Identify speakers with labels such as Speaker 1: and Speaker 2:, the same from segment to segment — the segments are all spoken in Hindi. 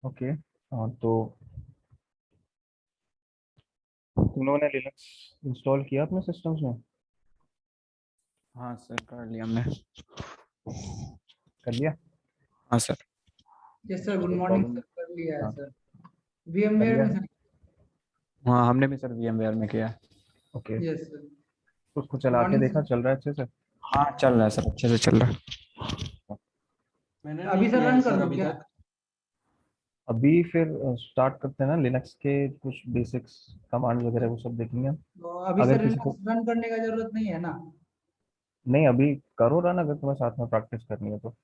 Speaker 1: ओके। हाँ, तो उन्होंने लिनक्स इंस्टॉल किया अपने सिस्टम्स में?
Speaker 2: हाँ सर, कर लिया हमने।
Speaker 1: कर लिया?
Speaker 2: हाँ सर।
Speaker 3: यस सर, गुड
Speaker 1: कोई
Speaker 3: मॉर्निंग
Speaker 1: प्रॉब्लम?
Speaker 3: सर, कर लिया है
Speaker 1: हाँ,
Speaker 3: सर।
Speaker 1: कर
Speaker 3: VMware
Speaker 1: लिया।
Speaker 3: में सर।
Speaker 2: हाँ, हमने भी सर VMware में किया है।
Speaker 1: Okay,
Speaker 3: yes sir.
Speaker 1: उसको
Speaker 3: गुड
Speaker 1: चला के
Speaker 3: मॉर्निंग
Speaker 1: देखा,
Speaker 3: सर।
Speaker 1: चल रहा है अच्छे से?
Speaker 2: हाँ, चल रहा है सर, अच्छे से चल रहा है।
Speaker 4: मैंने
Speaker 3: अभी
Speaker 4: नहीं
Speaker 3: सर
Speaker 4: किया
Speaker 3: रन
Speaker 4: है
Speaker 3: कर
Speaker 4: सर
Speaker 3: दूं
Speaker 4: अभी
Speaker 3: क्या?
Speaker 4: तक।
Speaker 1: अभी फिर स्टार्ट करते हैं ना, लिनक्स के कुछ बेसिक्स कमांड वगैरह वो सब देखेंगे हम।
Speaker 3: तो अभी
Speaker 1: अगर
Speaker 3: सर
Speaker 1: किसी को
Speaker 3: रन करने का जरूरत नहीं है ना?
Speaker 1: नहीं, अभी करो रन, अगर तुम्हें साथ में प्रैक्टिस करनी है तो।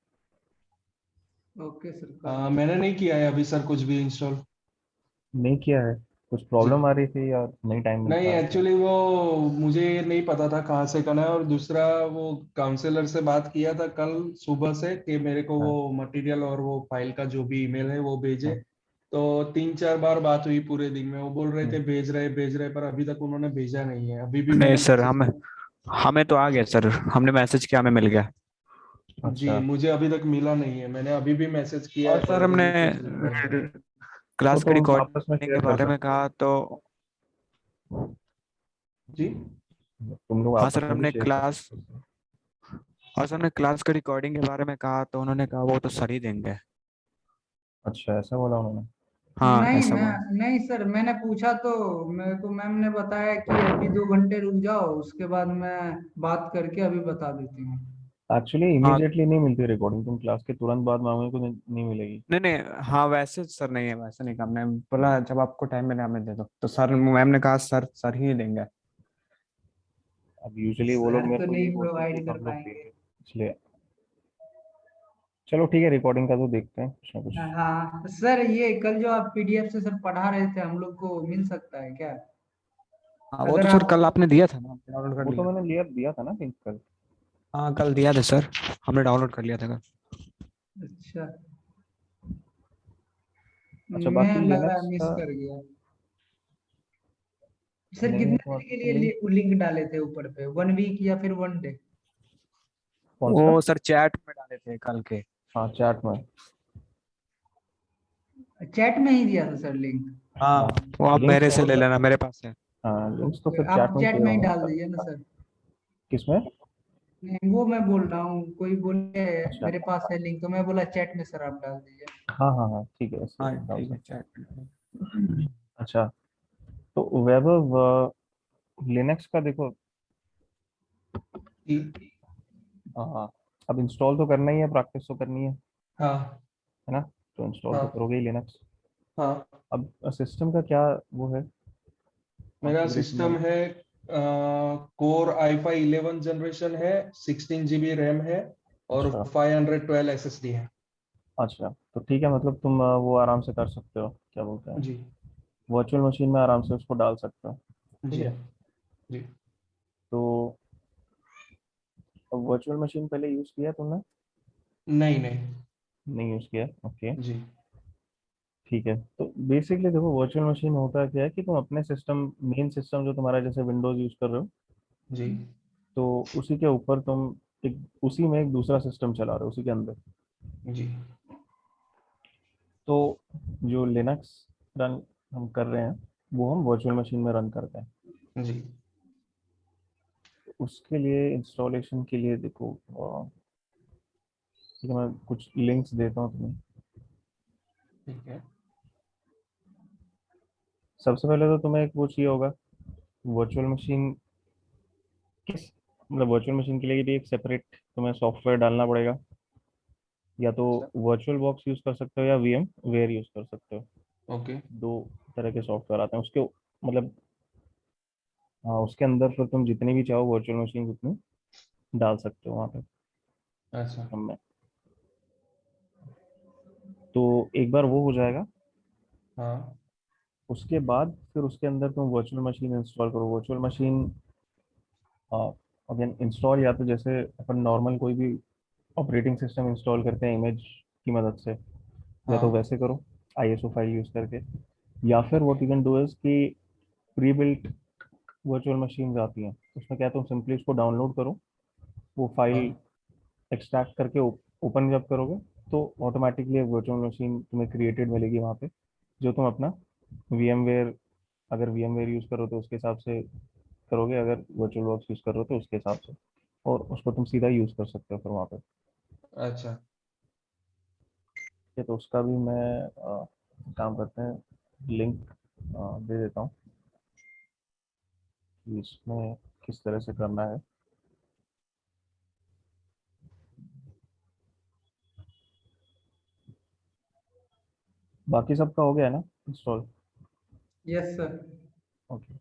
Speaker 3: ओके सर, कर दूं।
Speaker 4: मैंने नहीं किया है अभी सर कुछ भी इंस्टॉल।
Speaker 1: नहीं किया है? कुछ
Speaker 4: जी
Speaker 1: प्रॉब्लम आ रही थी या नहीं टाइम मिल
Speaker 4: नहीं,
Speaker 1: पा रहा था?
Speaker 4: एक्चुअली वो मुझे नहीं पता था कहाँ से करना है, और दूसरा वो काउंसलर से बात किया था कल सुबह से कि मेरे को
Speaker 1: हाँ,
Speaker 4: वो मटेरियल और वो फाइल का जो भी ईमेल है वो भेजे।
Speaker 1: हाँ।
Speaker 4: तो 3-4 बार बात हुई पूरे दिन में, वो बोल रहे थे
Speaker 1: हम्म,
Speaker 4: भेज रहे, पर अभी तक उन्होंने भेजा नहीं है। अभी भी
Speaker 2: नहीं
Speaker 4: मैंने
Speaker 2: सर,
Speaker 4: मैसेज
Speaker 2: हमें
Speaker 4: किया।
Speaker 2: हमें तो आ गया सर, हमने मैसेज किया, हमें मिल गया।
Speaker 4: जी,
Speaker 1: अच्छा।
Speaker 4: मुझे अभी तक मिला नहीं है। मैंने अभी भी मैसेज किया
Speaker 2: और
Speaker 4: है, पर
Speaker 2: सर
Speaker 4: अभी
Speaker 2: हमने
Speaker 4: भी कुछ रिप्लाई नहीं आया।
Speaker 1: वो
Speaker 2: क्लास के
Speaker 1: तुम आपस में
Speaker 2: रिकॉर्डिंग के
Speaker 1: शेयर कर
Speaker 2: बारे में
Speaker 1: सकते हो।
Speaker 2: कहा तो।
Speaker 4: जी
Speaker 1: तुम लोग
Speaker 2: हाँ
Speaker 1: आपस
Speaker 2: सर,
Speaker 1: में भी
Speaker 2: हमने
Speaker 1: शेयर कर
Speaker 2: क्लास
Speaker 1: सकते हो।
Speaker 2: और सर हमने क्लास के रिकॉर्डिंग के बारे में कहा तो उन्होंने कहा वो तो सर ही देंगे।
Speaker 1: अच्छा, ऐसा बोला उन्होंने?
Speaker 2: हाँ,
Speaker 3: नहीं
Speaker 2: ऐसा
Speaker 3: मैं
Speaker 2: बोला।
Speaker 3: नहीं सर, मैंने पूछा तो मेरे को मैम ने बताया कि अभी 2 घंटे रुक जाओ, उसके बाद मैं बात करके अभी बता देती हूँ।
Speaker 1: एक्चुअली
Speaker 2: हाँ,
Speaker 1: इमीडिएटली नहीं मिलती रिकॉर्डिंग, तुम क्लास के तुरंत बाद मांगोगे तो नहीं मिलेगी।
Speaker 2: नहीं नहीं, हाँ वैसे सर नहीं है, वैसे नहीं कहा। हमने बोला जब आपको टाइम मिले हमें दे दो, तो सर मैम ने कहा सर ही देंगे।
Speaker 1: अब यूजुअली वो लोग
Speaker 3: सर
Speaker 1: मेरे
Speaker 3: तो
Speaker 1: को यही
Speaker 3: नहीं
Speaker 1: बोलते हैं कि
Speaker 3: प्रोवाइड कर
Speaker 1: सब लोग
Speaker 3: पाएंगे।
Speaker 1: देंगे, इसलिए। चलो ठीक है, रिकॉर्डिंग का तो देखते हैं कुछ ना कुछ।
Speaker 3: हाँ सर, ये कल जो आप PDF से सर पढ़ा रहे थे, हम लोग को मिल सकता है क्या?
Speaker 2: हाँ, वो
Speaker 3: अगर
Speaker 2: तो सर
Speaker 3: आप
Speaker 2: कल आपने दिया था ना, डाउनलोड कर
Speaker 1: वो तो
Speaker 2: लिया।
Speaker 1: मैंने लिया दिया था ना लिंक कल।
Speaker 2: हाँ, कल दिया था सर, हमने डाउनलोड कर लिया था कल।
Speaker 3: अच्छा,
Speaker 1: अच्छा,
Speaker 3: मैं
Speaker 1: बाकी
Speaker 3: लग रहा है
Speaker 1: लिनक्स
Speaker 3: मिस
Speaker 1: का।
Speaker 3: कर गया। सर
Speaker 1: नहीं,
Speaker 3: कितने
Speaker 1: तो
Speaker 3: दिन के
Speaker 1: लिंक
Speaker 3: लिए लिंक डाले थे ऊपर पे, 1 वीक या फिर 1 डे?
Speaker 1: कौन सा?
Speaker 2: वो सर चैट में डाले थे कल के।
Speaker 1: हाँ, चैट में।
Speaker 3: चैट में ही दिया था सर लिंक?
Speaker 2: हाँ,
Speaker 1: हाँ,
Speaker 2: वो आप
Speaker 1: लिंक्स
Speaker 2: मेरे
Speaker 1: तो
Speaker 2: से ले
Speaker 1: मतलब,
Speaker 2: लेना, मेरे पास है।
Speaker 1: हाँ लिंक्स तो
Speaker 3: ओके,
Speaker 1: फिर चैट
Speaker 3: आप
Speaker 1: में ही
Speaker 3: चैट
Speaker 1: किए
Speaker 3: में ही
Speaker 1: होंगे
Speaker 3: डाल
Speaker 1: सर।
Speaker 3: दीजिए ना सर।
Speaker 1: किसमें?
Speaker 3: नहीं, वो मैं बोल रहा हूँ, कोई बोले
Speaker 1: अच्छा,
Speaker 3: मेरे पास है लिंक, तो मैं बोला चैट में सर आप डाल दीजिए।
Speaker 1: हाँ हाँ हाँ, ठीक है, ऐसे
Speaker 2: हाँ
Speaker 1: डाल
Speaker 2: ठीक है,
Speaker 1: सकते
Speaker 2: चैट में।
Speaker 1: हैं। अच्छा, तो वैभव, लिनक्स का देखो।
Speaker 4: जी,
Speaker 1: हाँ, अब इंस्टॉल तो करना ही है, प्रैक्टिस तो करनी
Speaker 4: हाँ
Speaker 1: है ना? तो इंस्टॉल तो
Speaker 4: हाँ
Speaker 1: करोगे ही लिनक्स।
Speaker 4: हाँ।
Speaker 1: अब सिस्टम का क्या वो है
Speaker 4: मेरा
Speaker 1: कॉन्फ़िगरेशन
Speaker 4: सिस्टम
Speaker 1: वाला?
Speaker 4: है, कोर i5 11 जनरेशन है, 16 GB रैम है, और
Speaker 1: अच्छा,
Speaker 4: 512 SSD है।
Speaker 1: अच्छा, तो ठीक है, मतलब तुम वो आराम से कर सकते हो, क्या बोलते हैं,
Speaker 4: जी
Speaker 1: वर्चुअल मशीन में आराम से उसको डाल सकते हो। ठीक
Speaker 4: जी
Speaker 1: है।
Speaker 4: जी।
Speaker 1: तो वर्चुअल मशीन पहले यूज़ किया तुमने?
Speaker 4: नहीं नहीं।
Speaker 1: नहीं यूज़ किया, ओके।
Speaker 4: जी
Speaker 1: ठीक है, तो बेसिकली देखो, वर्चुअल मशीन होता क्या है कि तुम अपने सिस्टम, मेन सिस्टम जो तुम्हारा, जैसे विंडोज यूज़ कर रहे हो,
Speaker 4: जी
Speaker 1: तो उसी के ऊपर तुम एक, उसी में एक दूसरा सिस्टम चला रहे हो उसी के अंदर।
Speaker 4: जी
Speaker 1: तो जो लिनक्स रन हम कर रहे हैं, वो हम वर्चुअल मशीन में रन करते हैं।
Speaker 4: जी।
Speaker 1: उसके लिए इंस्टॉलेशन के लिए देखो, ठीक है, मैं कुछ लिंक्स देता हूँ तुम्हें।
Speaker 4: ठीक है।
Speaker 1: सबसे पहले तो तुम्हें एक वो चाहिए होगा, वर्चुअल मशीन किस, मतलब वर्चुअल मशीन के लिए भी एक सेपरेट तुम्हें सॉफ्टवेयर डालना पड़ेगा। या तो
Speaker 4: अच्छा।
Speaker 1: वर्चुअल बॉक्स यूज़ कर सकते हो या वीएम वेयर यूज़ कर सकते हो।
Speaker 4: ओके।
Speaker 1: दो तरह के सॉफ्टवेयर आते हैं उसके, मतलब, हाँ, उसके अंदर फिर तुम जितनी भी चाहो वर्चुअल मशीन उतनी डाल सकते हो वहाँ पे
Speaker 4: अच्छा।
Speaker 1: सिस्टम में। तो एक बार वो हो जाएगा,
Speaker 4: हाँ।
Speaker 1: उसके बाद फिर उसके अंदर तुम वर्चुअल मशीन इंस्टॉल करो। वर्चुअल मशीन अगेन इंस्टॉल, या तो जैसे अपन नॉर्मल कोई भी ऑपरेटिंग सिस्टम इंस्टॉल करते हैं इमेज की मदद से, या तो
Speaker 4: हाँ।
Speaker 1: वैसे करो आईएसओ फाइल यूज़ करके। या फिर
Speaker 4: okay.
Speaker 1: What you can do is कि प्री बिल्ट वर्चुअल मशीन्स आती हैं, उसमें क्या है, तुम सिंपली उसको डाउनलोड करो, वो फाइल
Speaker 4: हाँ।
Speaker 1: एक्सट्रैक्ट करके ओपन जब करोगे, तो ऑटोमेटिकली एक वर्चुअल मशीन तुम्हें क्रिएटेड मिलेगी वहाँ पे, जो तुम अपना VMware, अगर VMware यूज़ करो तो उसके हिसाब से करोगे, अगर वर्चुअल बॉक्स यूज़ करो तो उसके हिसाब से, और उसको तुम सीधा यूज़ कर सकते हो फिर वहाँ पे।
Speaker 4: अच्छा।
Speaker 1: ठीक है, तो उसका भी मैं काम करते हैं, लिंक दे देता हूँ कि इसमें किस तरह से करना है। बाकी सबका हो गया है ना install?
Speaker 3: Yes sir.
Speaker 1: Okay.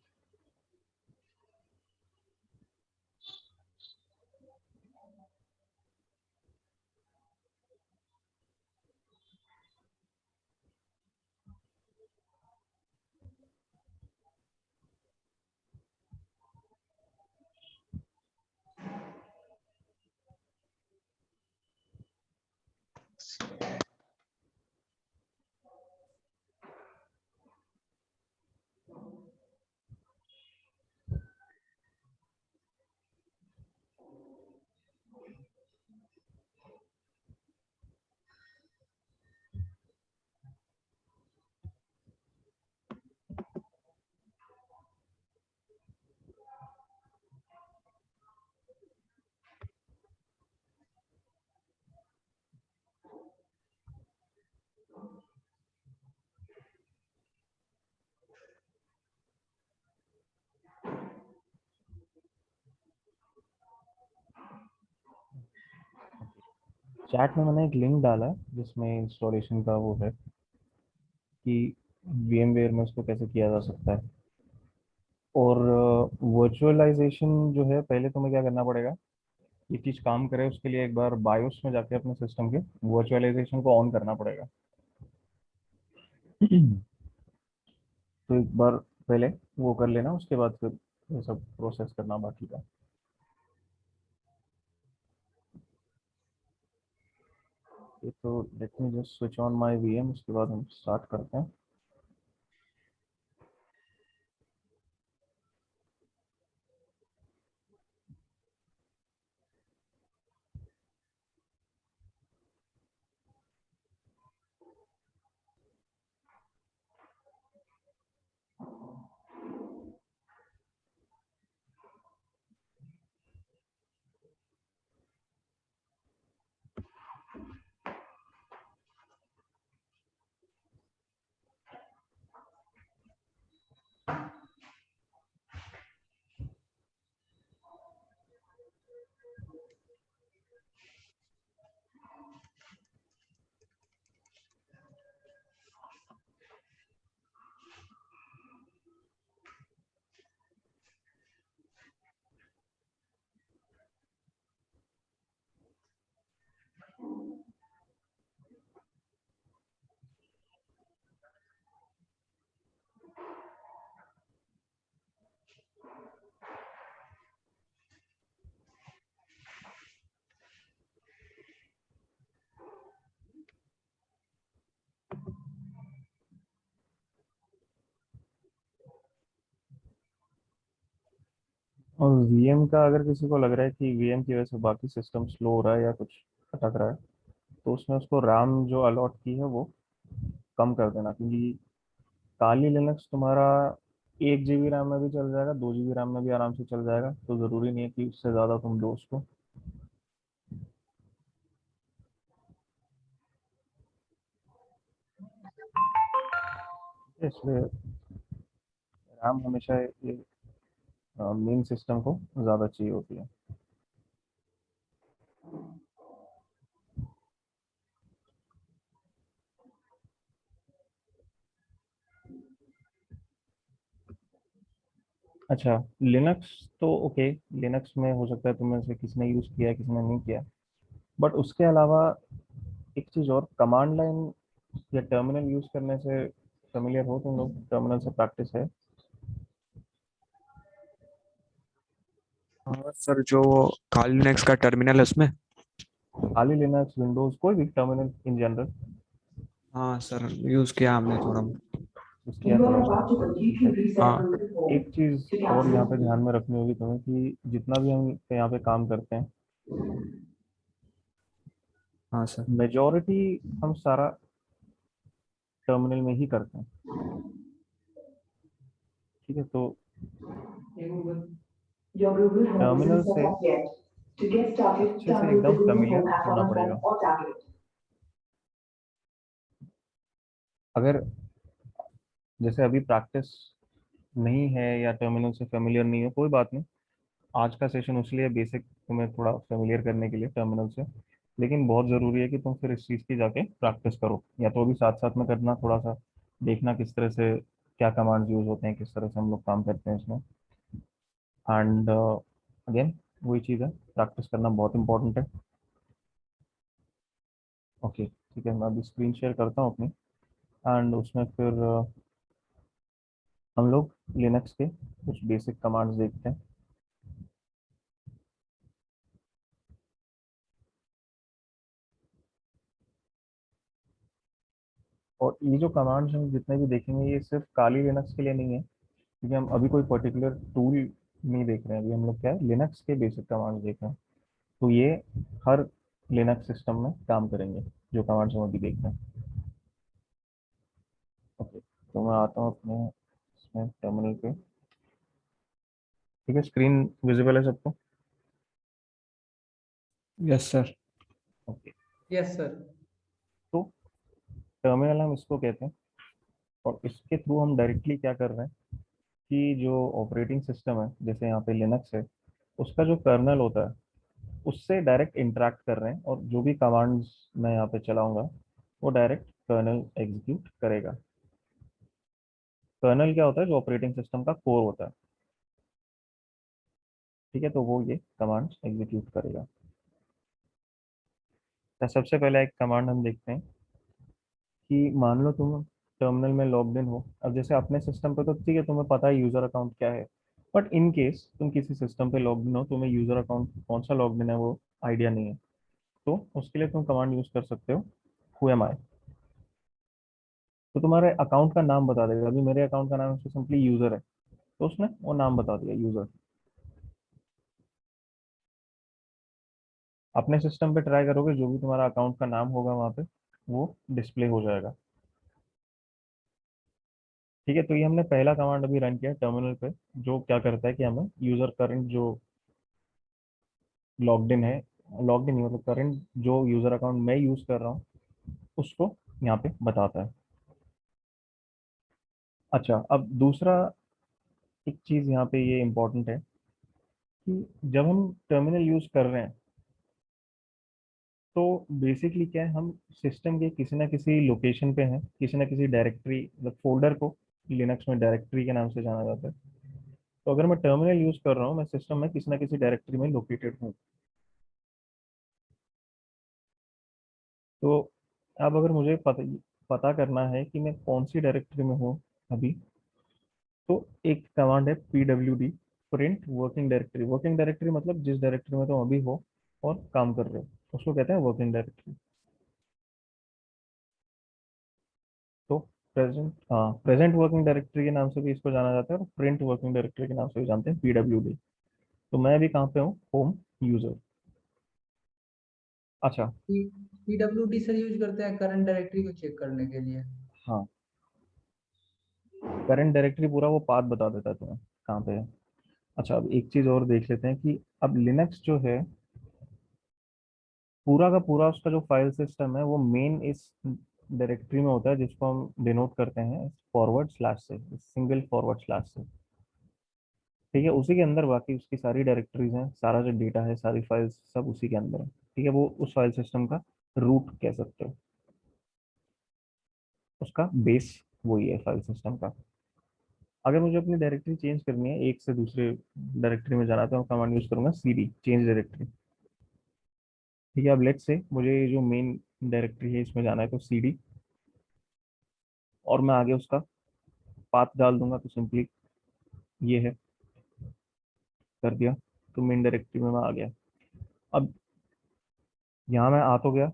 Speaker 1: Chat में मैंने एक लिंक डाला है जिसमें इंस्टॉलेशन का वो है कि VMware में उसको कैसे किया जा सकता है। और वर्चुअलाइजेशन जो है, पहले तुम्हें क्या करना पड़ेगा, ये चीज़ काम करे उसके लिए एक बार बायोस में जाके अपने सिस्टम के वर्चुअलाइजेशन को ऑन करना पड़ेगा। तो एक बार पहले वो कर लेना, उसके बाद फिर ये सब प्रोसेस करना बाकी का। ये तो let me just switch on my VM, उसके बाद हम स्टार्ट करते हैं। और VM का अगर किसी को लग रहा है कि VM की वजह से बाकी सिस्टम स्लो हो रहा है या कुछ अटक रहा है, तो उसमें उसको रैम जो अलॉट की है वो कम कर देना, क्योंकि काली लिनक्स तुम्हारा 1 GB रैम में भी चल जाएगा, 2 GB रैम में भी आराम से चल जाएगा, तो ज़रूरी नहीं है कि उससे ज़्यादा तुम दो उसको। इसलिए रैम हमेशा ये मेन सिस्टम को ज़्यादा चाहिए होती है। अच्छा, लिनक्स तो ओके, लिनक्स में हो सकता है तुम में से किसी ने यूज़ किया है, किसी ने नहीं किया, बट उसके अलावा एक चीज़ और, कमांड लाइन या टर्मिनल यूज़ करने से फेमिलियर हो तुम लोग? टर्मिनल से प्रैक्टिस है?
Speaker 2: हाँ सर, जो काली लिनक्स का टर्मिनल है उसमें।
Speaker 1: खाली लिनक्स, विंडोज़, कोई भी टर्मिनल इन जनरल
Speaker 2: हाँ सर, यूज किया हमने थोड़ा बहुत।
Speaker 1: यूज़ किया थोड़ा बहुत?
Speaker 2: हाँ।
Speaker 1: एक चीज़ और यहाँ पे ध्यान में रखनी होगी तुम्हें कि जितना भी हम यहाँ पे काम करते हैं,
Speaker 2: हाँ सर।
Speaker 1: मेजॉरिटी हम सारा टर्मिनल में ही करते हैं। ठीक है, तो
Speaker 5: Your Google Home
Speaker 1: terminal
Speaker 5: isn't set
Speaker 1: से
Speaker 5: up yet. To get started,
Speaker 1: अच्छे से
Speaker 5: download the
Speaker 1: एकदम
Speaker 5: Google
Speaker 1: familiar
Speaker 5: Home app on
Speaker 1: होना
Speaker 5: your phone
Speaker 1: पड़ेगा।
Speaker 5: or tablet.
Speaker 1: अगर जैसे अभी प्रैक्टिस नहीं है या टर्मिनल से फेमिलियर नहीं है, कोई बात नहीं। आज का सेशन उसलिए बेसिक तुम्हें थोड़ा फेमिलियर करने के लिए टर्मिनल से, लेकिन बहुत ज़रूरी है कि तुम फिर इस चीज़ की जाके प्रैक्टिस करो, या तो अभी साथ साथ में करना, थोड़ा सा देखना किस तरह से क्या कमांड्स यूज़ होते हैं, किस तरह से हम लोग काम करते हैं इसमें। एंड अगेन वही चीज़ है, प्रैक्टिस करना बहुत इंपॉर्टेंट है। ओके ठीक है, मैं अभी स्क्रीन शेयर करता हूँ अपनी, एंड उसमें फिर हम लोग लिनक्स के कुछ बेसिक कमांड्स देखते हैं। और ये जो कमांड्स हम जितने भी देखेंगे ये सिर्फ काली लिनक्स के लिए नहीं है, क्योंकि हम अभी कोई पर्टिकुलर टूल नहीं देख रहे हैं, अभी हम लोग क्या है लिनक्स के बेसिक कमांड्स देख रहे हैं। तो ये हर लिनक्स सिस्टम में काम करेंगे जो कमांड्स हम अभी देख रहे हैं। ओके, तो मैं आता हूँ अपने इसमें टर्मिनल पे। ठीक है, स्क्रीन विजिबल है सबको?
Speaker 2: Yes sir.
Speaker 1: Okay,
Speaker 3: yes sir.
Speaker 1: तो टर्मिनल हम इसको कहते हैं, और इसके थ्रू हम डायरेक्टली क्या कर रहे हैं कि जो ऑपरेटिंग सिस्टम है, जैसे यहाँ पे लिनक्स है, उसका जो कर्नल होता है उससे डायरेक्ट इंटरेक्ट कर रहे हैं, और जो भी कमांड्स मैं यहाँ पे चलाऊंगा वो डायरेक्ट कर्नल एग्जीक्यूट करेगा। कर्नल क्या होता है? जो ऑपरेटिंग सिस्टम का कोर होता है। ठीक है, तो वो ये कमांड्स एग्जीक्यूट करेगा। तो सबसे पहले एक कमांड हम देखते हैं कि मान लो तुम टर्मिनल में लॉग्ड इन हो। अब जैसे अपने सिस्टम पे तो ठीक है, तुम्हें पता है यूजर अकाउंट क्या है, बट इन केस तुम किसी सिस्टम पे लॉग्ड इन हो, तुम्हें यूजर अकाउंट कौन सा लॉग्ड इन है वो आइडिया नहीं है, तो उसके लिए तुम कमांड यूज कर सकते हो हु एम आई। तो तुम्हारे अकाउंट का नाम बता देगा। अभी मेरे अकाउंट का नाम उसको सिंपली यूजर है, तो उसने वो नाम बता दिया यूजर। अपने सिस्टम पे ट्राई करोगे, जो भी तुम्हारा अकाउंट का नाम होगा वहाँ पे वो डिस्प्ले हो जाएगा। ठीक है, तो ये हमने पहला कमांड अभी रन किया टर्मिनल पे, जो क्या करता है कि हमें यूजर करंट जो लॉग्ड इन है, लॉग्ड इन नहीं मतलब करंट जो यूजर अकाउंट मैं यूज कर रहा हूँ उसको यहाँ पे बताता है। अच्छा, अब दूसरा एक चीज यहाँ पे ये इम्पोर्टेंट है कि जब हम टर्मिनल यूज कर रहे हैं तो बेसिकली क्या है, हम सिस्टम के किसी ना किसी लोकेशन पे हैं, किसी ना किसी डायरेक्टरी मतलब फोल्डर को लिनक्स में डायरेक्टरी के नाम से जाना जाता है। तो अगर मैं टर्मिनल यूज कर रहा हूँ, मैं सिस्टम में किसी ना किसी डायरेक्टरी में लोकेटेड हूँ। तो अब अगर मुझे पता करना है कि मैं कौन सी डायरेक्टरी में हूँ अभी, तो एक कमांड है pwd, print working directory. Working directory मतलब जिस डायरेक्टरी में तुम अभी हो और काम कर रहे हो उसको कहते हैं वर्किंग डायरेक्टरी। तो प्रेजेंट वर्किंग डायरेक्टरी के नाम से भी इसको जाना जाता है, और प्रिंट वर्किंग डायरेक्टरी के नाम से भी जानते हैं pwd। तो मैं अभी कहाँ पे हूँ? Home user. अच्छा,
Speaker 3: पीडब्ल्यूडी सर यूज करते हैं करंट डायरेक्टरी को चेक करने के लिए।
Speaker 1: हाँ, करंट डायरेक्टरी पूरा वो पाथ बता देता है तुम्हें कहाँ पे है। अच्छा, अब एक चीज और देख लेते हैं कि अब लिनक्स जो है पूरा का पूरा उसका जो फाइल सिस्टम है वो मेन इस डायरेक्टरी में होता है, जिसको हम डिनोट करते हैं फॉरवर्ड स्लैश से, सिंगल फॉरवर्ड स्लैश से। ठीक है, उसी के अंदर बाकी उसकी सारी डायरेक्टरीज हैं, सारा जो डेटा है, सारी फाइल्स सब उसी के अंदर है। ठीक है, वो उस फाइल सिस्टम का रूट कह सकते हो, उसका बेस वही है फाइल सिस्टम का। अगर मुझे अपनी डायरेक्टरी चेंज करनी है, एक से दूसरे डायरेक्टरी में जाना, तो मैं कमांड यूज करूंगा cd चेंज डायरेक्टरी। ठीक है, अब लेट्स से मुझे ये जो मेन डायरेक्टरी है इसमें जाना है, तो cd, और मैं आगे उसका पाथ डाल दूंगा, तो सिंपली ये है, कर दिया, तो मेन डायरेक्टरी में मैं आ गया। अब यहाँ मैं आ तो गया,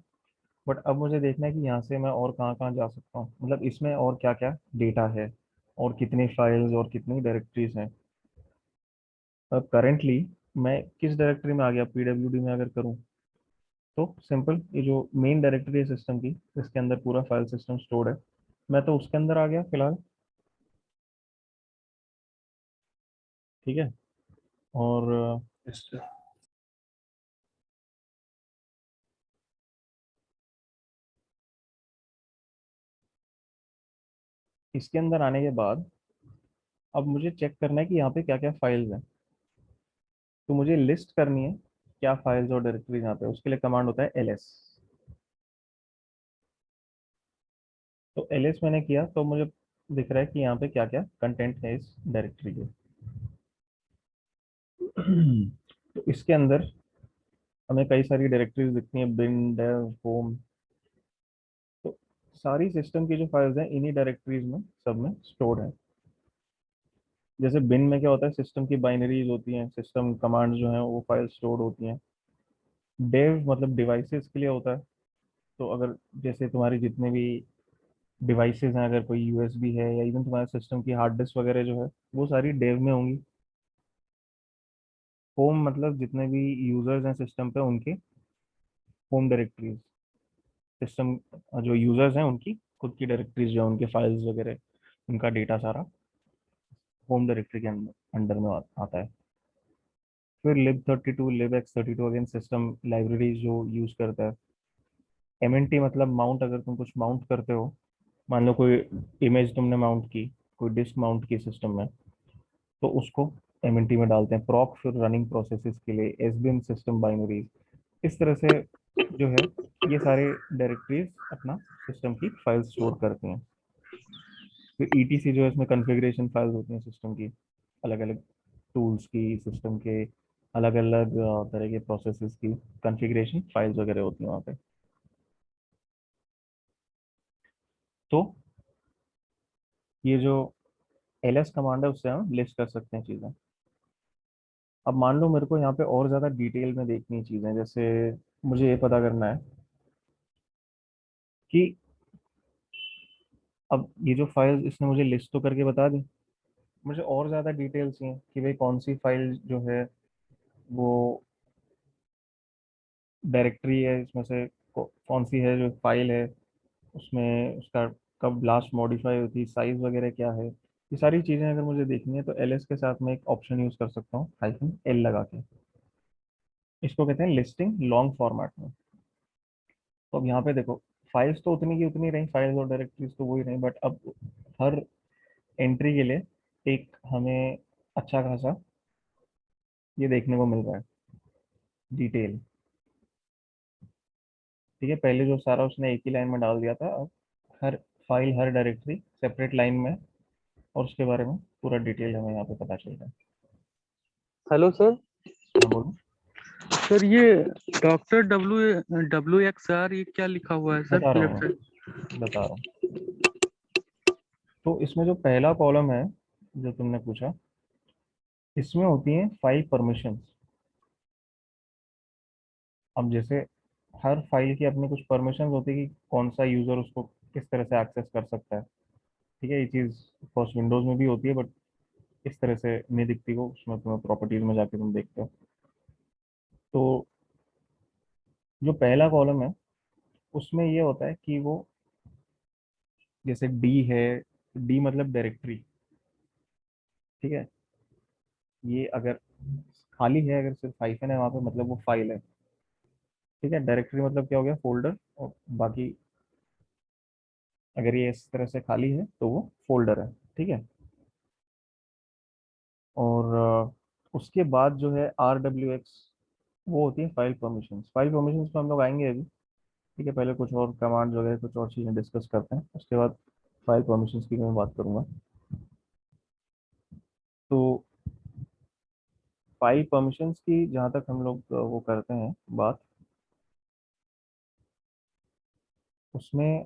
Speaker 1: बट अब मुझे देखना है कि यहाँ से मैं और कहाँ कहाँ जा सकता हूँ, मतलब इसमें और क्या क्या डेटा है और कितनी फाइल्स और कितनी डायरेक्टरीज हैं। अब करेंटली मैं किस डायरेक्टरी में आ गया? pwd में अगर करूँ तो सिंपल, ये जो मेन डायरेक्टरी है सिस्टम की, इसके अंदर पूरा फाइल सिस्टम स्टोर्ड है। मैं तो उसके अंदर आ गया फिलहाल, ठीक है। और इसके अंदर आने के बाद अब मुझे चेक करना है कि यहाँ पे क्या क्या फाइल्स हैं। तो मुझे लिस्ट करनी है क्या फाइल्स और डायरेक्टरीज यहाँ पे, उसके लिए कमांड होता है ls। तो ls मैंने किया तो मुझे दिख रहा है कि यहाँ पे क्या क्या कंटेंट है इस डायरेक्टरी के। तो इसके अंदर हमें कई सारी डायरेक्टरीज दिखती हैं, बिन, डेव, होम। तो सारी सिस्टम की जो फाइल्स हैं इन्हीं डायरेक्टरीज में सब में स्टोर्ड है। जैसे बिन में क्या होता है, सिस्टम की बाइनरीज होती हैं, सिस्टम कमांड्स जो हैं वो फाइल स्टोर होती हैं। डेव मतलब डिवाइसेस के लिए होता है। तो अगर जैसे तुम्हारी जितने भी डिवाइसेस हैं, अगर कोई यूएसबी है या इवन तुम्हारे सिस्टम की हार्ड डिस्क वगैरह जो है वो सारी डेव में होंगी। होम मतलब जितने भी यूजर्स हैं सिस्टम पे उनके होम डायरेक्टरीज, सिस्टम जो यूजर्स हैं उनकी खुद की डायरेक्टरीज जो है, उनके फाइल्स वगैरह, उनका डेटा सारा होम डायरेक्टरी के अंदर अंडर में आता है। फिर lib32 libx32 again system libraries जो यूज करता है। mnt मतलब माउंट, अगर तुम कुछ माउंट करते हो, मान लो कोई इमेज तुमने माउंट की, कोई डिस्क माउंट की सिस्टम में, तो उसको mnt में डालते हैं। प्रॉक फिर रनिंग प्रोसेसेस के लिए, sbin सिस्टम बाइनरीज। इस तरह से जो है ये सारे डायरेक्टरीज अपना सिस्टम की फाइल्स स्टोर करती हैं। फिर etc जो है इसमें कॉन्फ़िगरेशन फाइल्स होती हैं सिस्टम की, अलग अलग टूल्स की, सिस्टम के अलग अलग तरह के प्रोसेसेस की कॉन्फ़िगरेशन फाइल्स वगैरह होती हैं वहाँ पे। तो ये जो ls कमांड है उससे हम लिस्ट कर सकते हैं चीज़ें। अब मान लो मेरे को यहाँ पे और ज़्यादा डिटेल में देखनी चीज़ें, जैसे मुझे ये पता करना है कि अब ये जो फाइल इसने मुझे लिस्ट तो करके बता दी, मुझे और ज़्यादा डिटेल्स चाहिए कि भाई कौन सी फाइल जो है वो डायरेक्टरी है, इसमें से कौन सी है जो फाइल है, उसमें उसका कब लास्ट मॉडिफाई होती है, साइज वगैरह क्या है। ये सारी चीज़ें अगर मुझे देखनी है तो ls के साथ मैं एक ऑप्शन यूज़ कर सकता हूँ, -l लगा के। इसको कहते हैं लिस्टिंग लॉन्ग फॉर्मेट में। तो अब यहाँ पे देखो, फाइल्स तो उतनी की उतनी रही, फाइल्स और डायरेक्टरीज तो वही रही, बट अब हर एंट्री के लिए एक हमें अच्छा खासा ये देखने को मिल रहा है डिटेल। ठीक है, पहले जो सारा उसने एक ही लाइन में डाल दिया था, अब हर फाइल हर डायरेक्टरी सेपरेट लाइन में, और उसके बारे में पूरा डिटेल हमें यहाँ पे पता चल रहा है।
Speaker 6: Hello sir.
Speaker 1: हाँ बोलो।
Speaker 6: सर ये डॉक्टर WXR ये क्या लिखा हुआ है सर
Speaker 1: बता रहा
Speaker 6: लेफ्ट
Speaker 1: हूँ
Speaker 6: साइड?
Speaker 1: मैं, बता रहा हूँ। तो इसमें जो पहला कॉलम है जो तुमने पूछा, इसमें होती हैं फाइल परमिशंस। अब जैसे हर फाइल की अपनी कुछ परमिशंस होती है कि कौन सा यूजर उसको किस तरह से एक्सेस कर सकता है। ठीक है, ये चीज़ फर्स्ट विंडोज में भी होती है, बट इस तरह से नहीं दिखती, वो उसमें तुम्हें प्रॉपर्टीज में जाके तुम देखते हो। तो जो पहला कॉलम है उसमें ये होता है कि वो, जैसे डी है, डी मतलब डायरेक्टरी। ठीक है, ये अगर खाली है, अगर सिर्फ हाइफन है वहाँ पे, मतलब वो फाइल है। ठीक है, डायरेक्टरी मतलब क्या हो गया, फोल्डर। और बाकी अगर ये इस तरह से खाली है तो वो फोल्डर है। ठीक है। और उसके बाद जो है RWX, वो होती है फाइल परमिशंस। फाइल परमिशंस पे हम लोग आएंगे अभी। ठीक है, पहले कुछ और कमांड्स वगैरह कुछ और चीज़ें डिस्कस करते हैं, उसके बाद फाइल परमिशंस की मैं बात करूंगा। तो फाइल परमिशंस की जहाँ तक हम लोग वो करते हैं बात, उसमें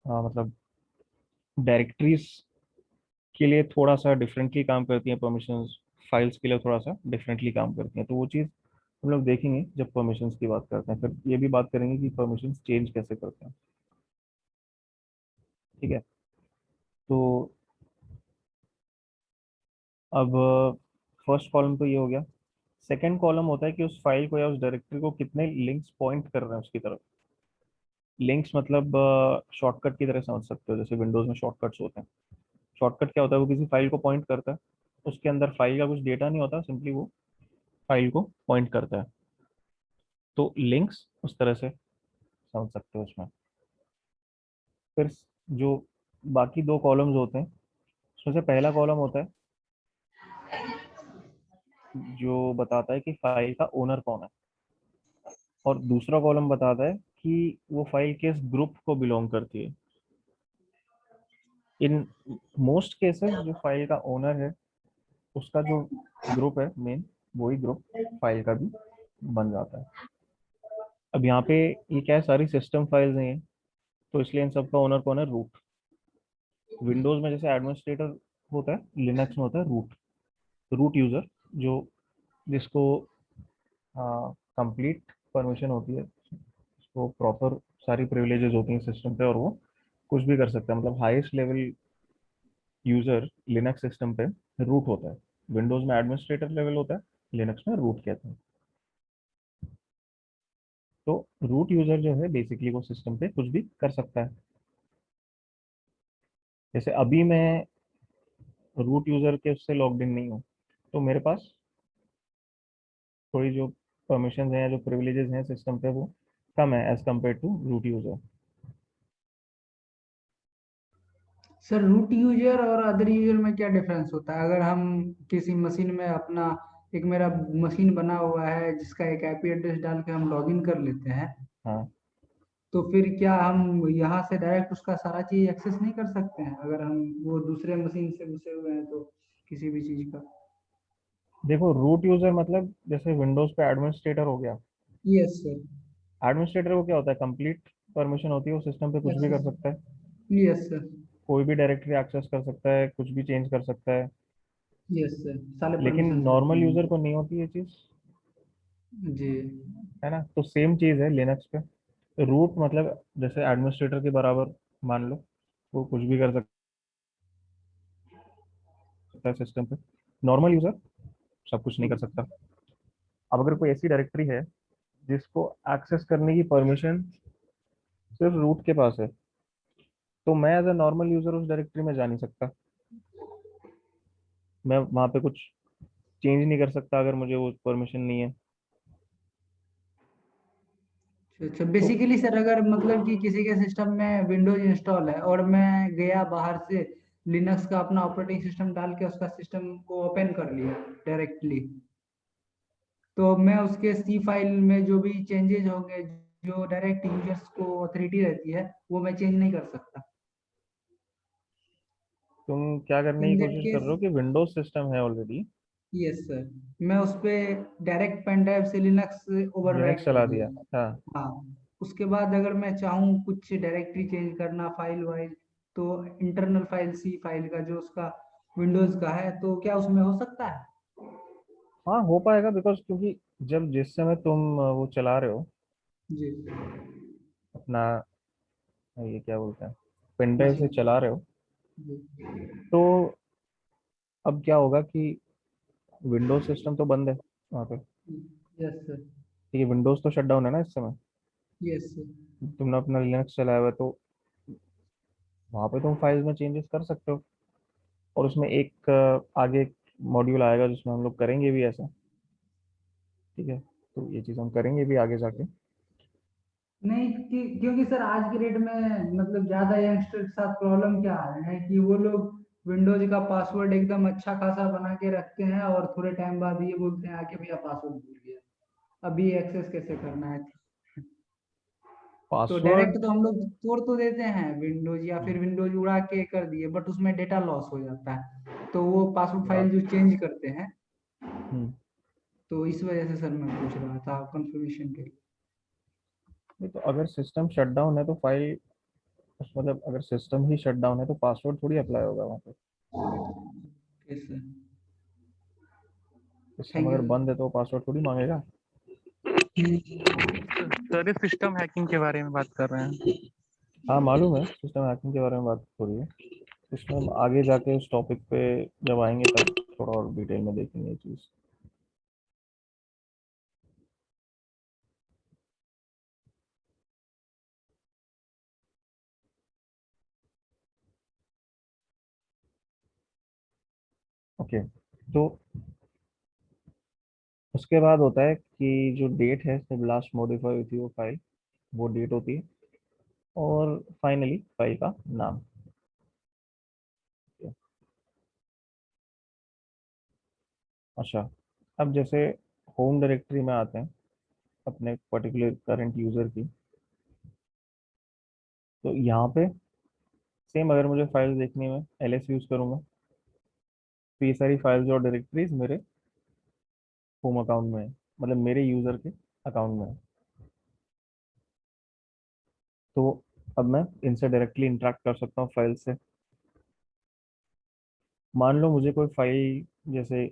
Speaker 1: मतलब डायरेक्टरीज के लिए थोड़ा सा डिफरेंटली काम करती हैं परमिशंस, फाइल्स के लिए थोड़ा सा डिफरेंटली काम करती हैं। तो वो चीज़ हम लोग देखेंगे जब परमिशंस की बात करते हैं, फिर ये भी बात करेंगे कि परमिशंस चेंज कैसे करते हैं। ठीक है, तो अब फर्स्ट कॉलम तो ये हो गया। सेकंड कॉलम होता है कि उस फाइल को या उस डायरेक्टरी को कितने लिंक्स पॉइंट कर रहे हैं उसकी तरफ। लिंक्स मतलब शॉर्टकट की तरह समझ सकते हो, जैसे विंडोज में शॉर्टकट्स होते हैं। शॉर्टकट क्या होता है, वो किसी फाइल को पॉइंट करता है, उसके अंदर फाइल का कुछ डेटा नहीं होता, सिंपली वो फाइल को पॉइंट करता है। तो लिंक्स उस तरह से समझ सकते हो उसमें। फिर जो बाकी दो कॉलम्स होते हैं, उसमें से पहला कॉलम होता है जो बताता है कि फाइल का ओनर कौन है, और दूसरा कॉलम बताता है कि वो फाइल किस ग्रुप को बिलोंग करती है। इन मोस्ट केसेस जो फाइल का ओनर है उसका जो ग्रुप है मेन, वही ग्रुप फाइल का भी बन जाता है। अब यहाँ पे ये क्या है, सारी सिस्टम फाइल्स हैं ये, तो इसलिए इन सबका ओनर कौन है, रूट। विंडोज में जैसे एडमिनिस्ट्रेटर होता है, लिनक्स में होता है रूट। रूट यूजर, जो जिसको कंप्लीट परमिशन होती है, उसको प्रॉपर सारी प्रिविलेजेस होती हैं सिस्टम पे, और वो कुछ भी कर सकता है। मतलब highest level user Linux system पे रूट होता है। विंडोज में एडमिनिस्ट्रेटर लेवल होता है, लिनक्स में रूट कहते हैं। तो रूट यूजर जो है बेसिकली वो सिस्टम पे कुछ भी कर सकता है। जैसे अभी मैं रूट यूजर के उससे लॉग्ड इन नहीं हूँ, तो मेरे पास थोड़ी जो परमिशन है या जो प्रिविलेजेस हैं सिस्टम पे वो कम है as compare to root user.
Speaker 3: Sir root user और अदर यूजर में क्या डिफरेंस होता है? अगर हम किसी मशीन में अपना, एक मेरा मशीन बना हुआ है जिसका एक आईपी एड्रेस डाल के हम लॉगिन कर लेते हैं,
Speaker 1: हाँ,
Speaker 3: तो फिर क्या हम यहाँ से डायरेक्ट उसका सारा चीज एक्सेस नहीं कर सकते हैं अगर हम वो दूसरे मशीन से घुसे हुए हैं तो, किसी भी चीज का?
Speaker 1: देखो रूट यूजर मतलब जैसे विंडोज पे एडमिनिस्ट्रेटर हो गया।
Speaker 3: Yes sir.
Speaker 1: एडमिनिस्ट्रेटर को क्या होता है, कंप्लीट परमिशन होती है, वो सिस्टम पे कुछ भी कर
Speaker 3: एक्सेस।
Speaker 1: सकता है।
Speaker 3: Yes sir.
Speaker 1: कोई भी डायरेक्टरी एक्सेस कर सकता है, कुछ भी चेंज कर सकता है।
Speaker 3: यस सर, सारे
Speaker 1: लेकिन
Speaker 3: परमिशन रहते
Speaker 1: नॉर्मल
Speaker 3: हैं।
Speaker 1: यूजर को नहीं होती ये चीज,
Speaker 3: जी।
Speaker 1: है ना। तो सेम चीज है लिनक्स पे। रूट मतलब जैसे एडमिनिस्ट्रेटर के बराबर मान लो, वो कुछ भी कर सकता है सिस्टम पे। नॉर्मल यूजर सब कुछ नहीं कर सकता। अब अगर कोई ऐसी डायरेक्टरी है जिसको एक्सेस करने की परमिशन सिर्फ रूट के पास है, तो मैं एज अ नॉर्मल यूजर उस डायरेक्टरी में जा नहीं सकता। मैं वहां पे कुछ चेंज नहीं कर सकता अगर मुझे वो परमिशन नहीं है।
Speaker 3: अच्छा,
Speaker 1: तो
Speaker 3: बेसिकली सर अगर मतलब कि किसी के सिस्टम में विंडोज इंस्टॉल है और मैं गया बाहर से लिनक्स का अपना ऑपरेटिंग सिस्टम डाल के उसका सिस्टम को ओपन कर लिया डायरेक्टली, तो मैं उसके सी फाइल में जो भी चेंजेस होंगे, जो डायरेक्ट यूजर्स को अथॉरिटी रहती है, वो मैं चेंज नहीं कर सकता?
Speaker 1: तुम क्या करने
Speaker 3: इन
Speaker 1: की
Speaker 3: दैट
Speaker 1: कोशिश कर रहे
Speaker 3: केस।
Speaker 1: हो कि विंडोज सिस्टम है ऑलरेडी,
Speaker 3: यस सर, मैं उस पे डायरेक्ट पेन ड्राइव से लिनक्स
Speaker 1: लिनक्स
Speaker 3: ओवरराइट कर
Speaker 1: चला
Speaker 3: दिया।
Speaker 1: दिया। हाँ,
Speaker 3: हाँ। उसके बाद अगर मैं चाहूँ कुछ डायरेक्टरी चेंज करना फाइल वाइल, तो इंटरनल फाइल सी फाइल का जो उसका विंडोज का है, तो क्या उसमें हो सकता है?
Speaker 1: हाँ हो पाएगा, बिकॉज क्योंकि जब जिस समय तुम वो चला रहे हो
Speaker 3: जी।
Speaker 1: अपना, ये क्या बोलते हैं, पेन ड्राइव से
Speaker 3: मशीन।
Speaker 1: चला रहे हो,
Speaker 3: जी।
Speaker 1: तो अब क्या होगा कि विंडोज सिस्टम तो बंद है वहाँ पे।
Speaker 3: Yes sir.
Speaker 1: ठीक है, विंडोज तो शट डाउन है ना इस समय।
Speaker 3: Yes sir.
Speaker 1: तुमने अपना लिनक्स चलाया हुआ है, तो वहाँ पे तुम फाइल्स में चेंजेस कर सकते हो। और उसमें एक आगे एक मॉड्यूल आएगा जिसमें हम लोग करेंगे भी ऐसा। ठीक है, तो ये चीज़ हम करेंगे भी आगे जाके।
Speaker 3: नहीं क्योंकि सर आज की डेट में मतलब ज्यादा यंगस्टर के साथ प्रॉब्लम क्या आ रहा है कि वो लोग विंडोज का पासवर्ड एकदम अच्छा खासा बना के रखते हैं और थोड़े टाइम बाद ये बोलते हैं आके भैया पासवर्ड भूल गया, अभी एक्सेस कैसे करना है? तो डायरेक्ट
Speaker 1: पासवर्ड,
Speaker 3: तो हम लोग तोड़ तो देते हैं विंडोज, या फिर विंडोज उड़ा के कर दिए, बट उसमें डेटा लॉस हो जाता है, तो वो पासवर्ड फाइल
Speaker 1: बात,
Speaker 3: जो चेंज करते हैं,
Speaker 1: हम्म,
Speaker 3: तो इस वजह से सर मैं पूछ रहा था कंफर्मेशन के लिए।
Speaker 1: नहीं तो अगर सिस्टम शट डाउन है तो फाइल, मतलब अगर सिस्टम ही शट डाउन है तो पासवर्ड थोड़ी अप्लाई होगा वहाँ पे।
Speaker 3: Yes sir.
Speaker 1: सिस्टम
Speaker 3: थैंक
Speaker 1: अगर
Speaker 3: यू।
Speaker 1: बंद है तो पासवर्ड थोड़ी मांगेगा।
Speaker 6: सर सिस्टम हैकिंग के बारे में बात कर रहे हैं।
Speaker 1: हाँ मालूम है, सिस्टम हैकिंग के बारे में बात हो रही है। इसमें हम आगे जाके उस टॉपिक पे जब आएंगे तब थोड़ा और डिटेल में देखेंगे ये चीज़। ओके, तो उसके बाद होता है कि जो डेट है जब लास्ट मॉडिफाई हुई थी वो फाइल, वो डेट होती है। और फाइनली फाइल का नाम। अच्छा, अब जैसे होम डायरेक्टरी में आते हैं अपने पर्टिकुलर करंट यूज़र की, तो यहाँ पे सेम अगर मुझे फाइल देखनी है मैं ls यूज़ करूँगा, तो ये सारी फाइल्स और डायरेक्टरीज मेरे होम अकाउंट में है, मतलब मेरे यूज़र के अकाउंट में है। तो अब मैं इनसे डायरेक्टली इंटरेक्ट कर सकता हूँ फाइल से। मान लो मुझे कोई फाइल, जैसे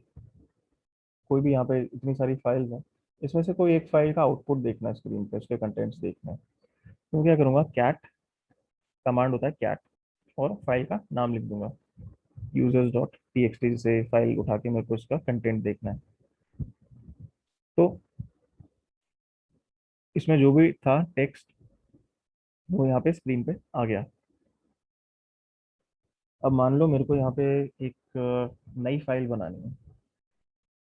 Speaker 1: कोई भी यहाँ पे इतनी सारी फाइल्स हैं, इसमें से कोई एक फाइल का आउटपुट देखना है स्क्रीन पे, उसके कंटेंट्स देखना है, तो मैं क्या करूँगा, कैट कमांड होता है कैट, और फाइल का नाम लिख दूंगा users dot T X T से फाइल उठा के मेरे को उसका कंटेंट देखना है। तो इसमें जो भी था टेक्स्ट वो यहाँ पे स्क्रीन पे आ गया। अब मान लो मेरे को यहाँ पे एक नई फाइल बनानी है,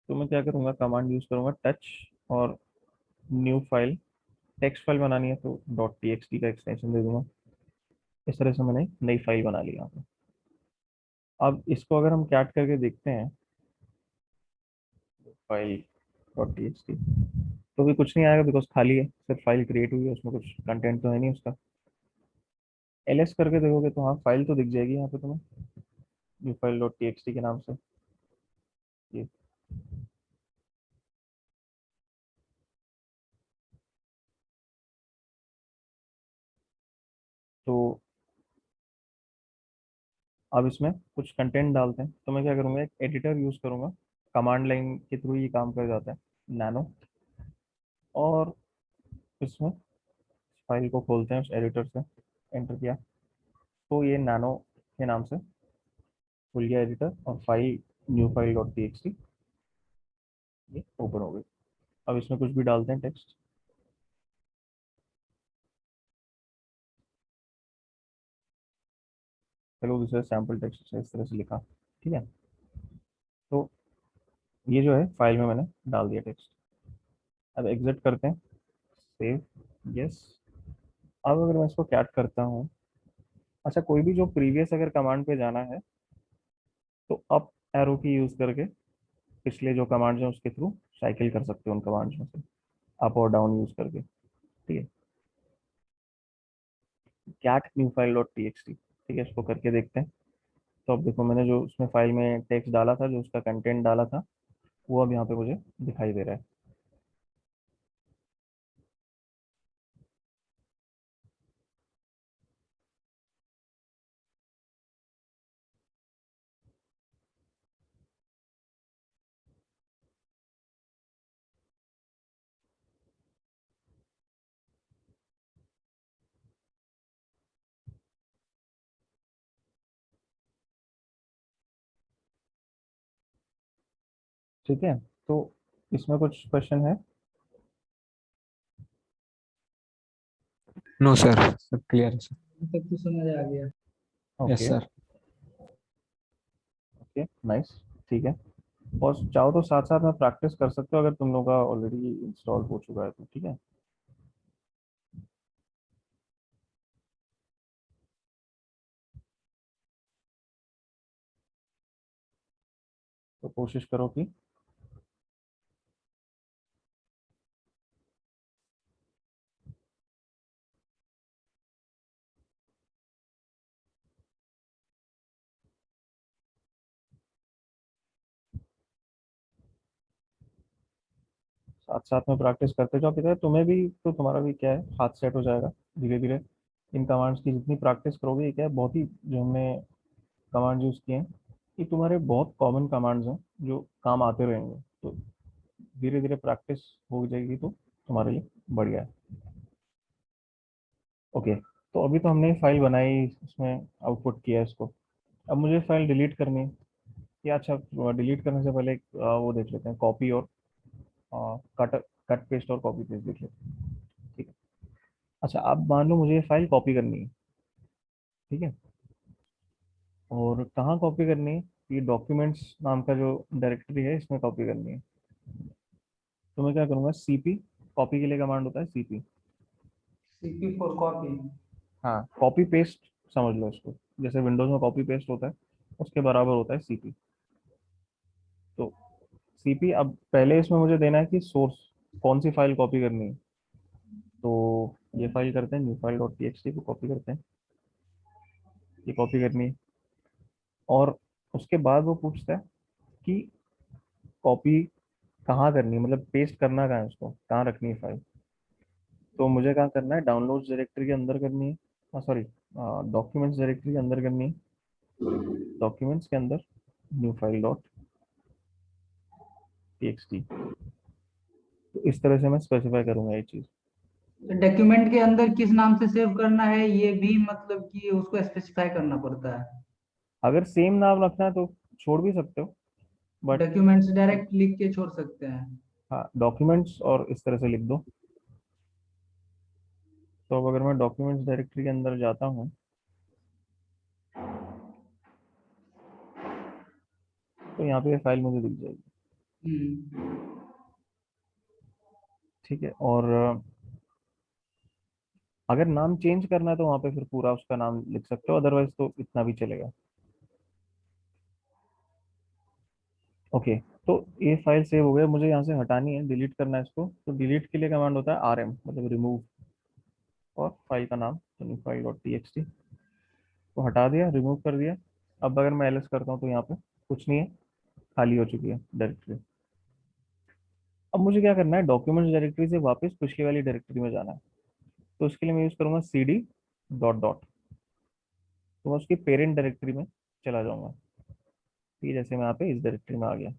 Speaker 1: तो मैं क्या करूँगा, कमांड यूज करूँगा टच, और न्यू फाइल, टेक्स्ट फाइल बनानी है तो डॉट टी एक्स टी का एक्सटेंशन दे दूंगा। इस तरह से मैंने नई फाइल बना ली यहाँ पे। अब इसको अगर हम कैट करके देखते हैं file dot T X T, तो भी कुछ नहीं आएगा बिकॉज खाली है, सिर्फ फाइल क्रिएट हुई है, उसमें कुछ कंटेंट तो है नहीं उसका। ls करके देखोगे तो हाँ फाइल तो दिख जाएगी यहाँ पे तुम्हें, new file dot T X T के नाम से। ये तो अब इसमें कुछ कंटेंट डालते हैं, तो मैं क्या करूँगा, एक एडिटर यूज करूँगा, कमांड लाइन के थ्रू ये काम कर जाता है, नैनो। और इसमें फाइल को खोलते हैं उस एडिटर से, एंटर किया तो ये नैनो के नाम से खुल गया एडिटर, और file new file dot T X T ये ओपन हो गई। अब इसमें कुछ भी डालते हैं टेक्स्ट, चलो दूसरे सैम्पल टेक्स्ट से इस तरह से लिखा, ठीक है। तो ये जो है फाइल में मैंने डाल दिया टेक्स्ट। अब एग्जिट करते हैं, सेव, यस। अब अगर मैं इसको कैट करता हूँ, अच्छा कोई भी जो प्रीवियस अगर कमांड पे जाना है तो अप एरो की यूज करके पिछले जो कमांड्स हैं उसके थ्रू साइकिल कर सकते हो उन कमांड्स में से, अप और डाउन यूज करके, ठीक है। Cat new file dot T X T, ठीक है, इसको करके देखते हैं। तो अब देखो मैंने जो उसमें फाइल में टेक्स्ट डाला था, जो उसका कंटेंट डाला था, वो अब यहाँ पे मुझे दिखाई दे रहा है। ठीक है, तो इसमें कुछ क्वेश्चन है?
Speaker 2: नो सर, सब क्लियर है सर।
Speaker 3: तब तो समझ आ गया।
Speaker 2: Yes
Speaker 1: okay,
Speaker 2: sir.
Speaker 1: Okay, nice, ठीक है। और चाहो तो साथ साथ में प्रैक्टिस कर सकते हो अगर तुम लोग का ऑलरेडी इंस्टॉल हो चुका है तो, ठीक है। तो कोशिश करो कि साथ साथ में प्रैक्टिस करते जाओ, पता है तुम्हें भी, तो तुम्हारा भी क्या है, हाथ सेट हो जाएगा धीरे धीरे। इन कमांड्स की जितनी प्रैक्टिस करोगे, ये क्या है, बहुत ही जो हमने कमांड यूज़ किए हैं ये तुम्हारे बहुत कॉमन कमांड्स हैं जो काम आते रहेंगे। तो धीरे धीरे प्रैक्टिस हो जाएगी तो तुम्हारे लिए बढ़िया है। ओके, तो अभी तो हमने फाइल बनाई, उसमें आउटपुट किया इसको। अब मुझे फाइल डिलीट करनी है। या अच्छा, डिलीट करने से पहले वो देख लेते हैं, कॉपी और कट कट पेस्ट और कॉपी पेस्ट देख लेते हैं। ठीक है। अच्छा, अब मान लो मुझे ये फाइल कॉपी करनी है। ठीक है। और कहाँ कॉपी करनी है? ये डॉक्यूमेंट्स नाम का जो डायरेक्टरी है, इसमें कॉपी करनी है। तो मैं क्या करूँगा, सीपी, कॉपी के लिए कमांड होता है सीपी।
Speaker 3: CP for copy.
Speaker 1: हाँ, कॉपी पेस्ट समझ लो इसको, जैसे विंडोज में कॉपी पेस्ट होता है, उसके बराबर होता है सीपी। तो सीपी, अब पहले इसमें मुझे देना है कि सोर्स कौन सी फाइल कॉपी करनी है। तो ये फाइल करते हैं, न्यू फाइल डॉट टी को कॉपी करते हैं। ये कॉपी करनी है। और उसके बाद वो पूछता है कि कॉपी कहाँ करनी है, मतलब पेस्ट करना कहाँ है, उसको कहाँ रखनी है फाइल। तो मुझे कहाँ करना है, डाउनलोड्स डायरेक्टरी के अंदर करनी है, सॉरी, डॉक्यूमेंट्स डायरेक्टरी के अंदर करनी है। डॉक्यूमेंट्स के अंदर न्यू फाइल डॉट टी। तो इस तरह से मैं स्पेसिफाई करूंगा ये चीज़।
Speaker 3: डॉक्यूमेंट के अंदर किस नाम से सेव करना है ये भी मतलब कि उसको स्पेसिफाई करना पड़ता है।
Speaker 1: अगर सेम नाम रखना है तो छोड़ भी सकते हो, बट
Speaker 3: डॉक्यूमेंट्स डायरेक्ट लिख के छोड़ सकते हैं।
Speaker 1: हाँ, डॉक्यूमेंट्स और इस तरह से लिख दो। तो अब अगर मैं डॉक्यूमेंट्स डायरेक्टरी के अंदर जाता हूँ, तो यहाँ पे फाइल मुझे दिख जाएगी।
Speaker 3: हम्म।
Speaker 1: ठीक है। और अगर नाम चेंज करना है तो वहाँ पे फिर पूरा उसका नाम लिख सकते हो, अदरवाइज तो इतना भी चलेगा। ओके, तो ये फाइल सेव हो गया, मुझे यहाँ से हटानी है, डिलीट करना है इसको। तो डिलीट के लिए कमांड होता है आरएम, मतलब रिमूव, और फाइल का नाम तो फाइल डॉट टी। तो हटा दिया, रिमूव कर दिया। अब अगर मैं एलएस करता हूँ तो यहाँ पे कुछ नहीं है, खाली हो चुकी है डायरेक्टरी। अब मुझे क्या करना है, डॉक्यूमेंट्स डायरेक्टरी से वापस पिछली वाली डायरेक्टरी में जाना है। तो उसके लिए मैं यूज करूंगा cd डॉट डॉट। तो मैं उसकी पेरेंट डायरेक्टरी में चला जाऊंगा। ठीक है, जैसे मैं यहाँ पे इस डायरेक्टरी में आ गया।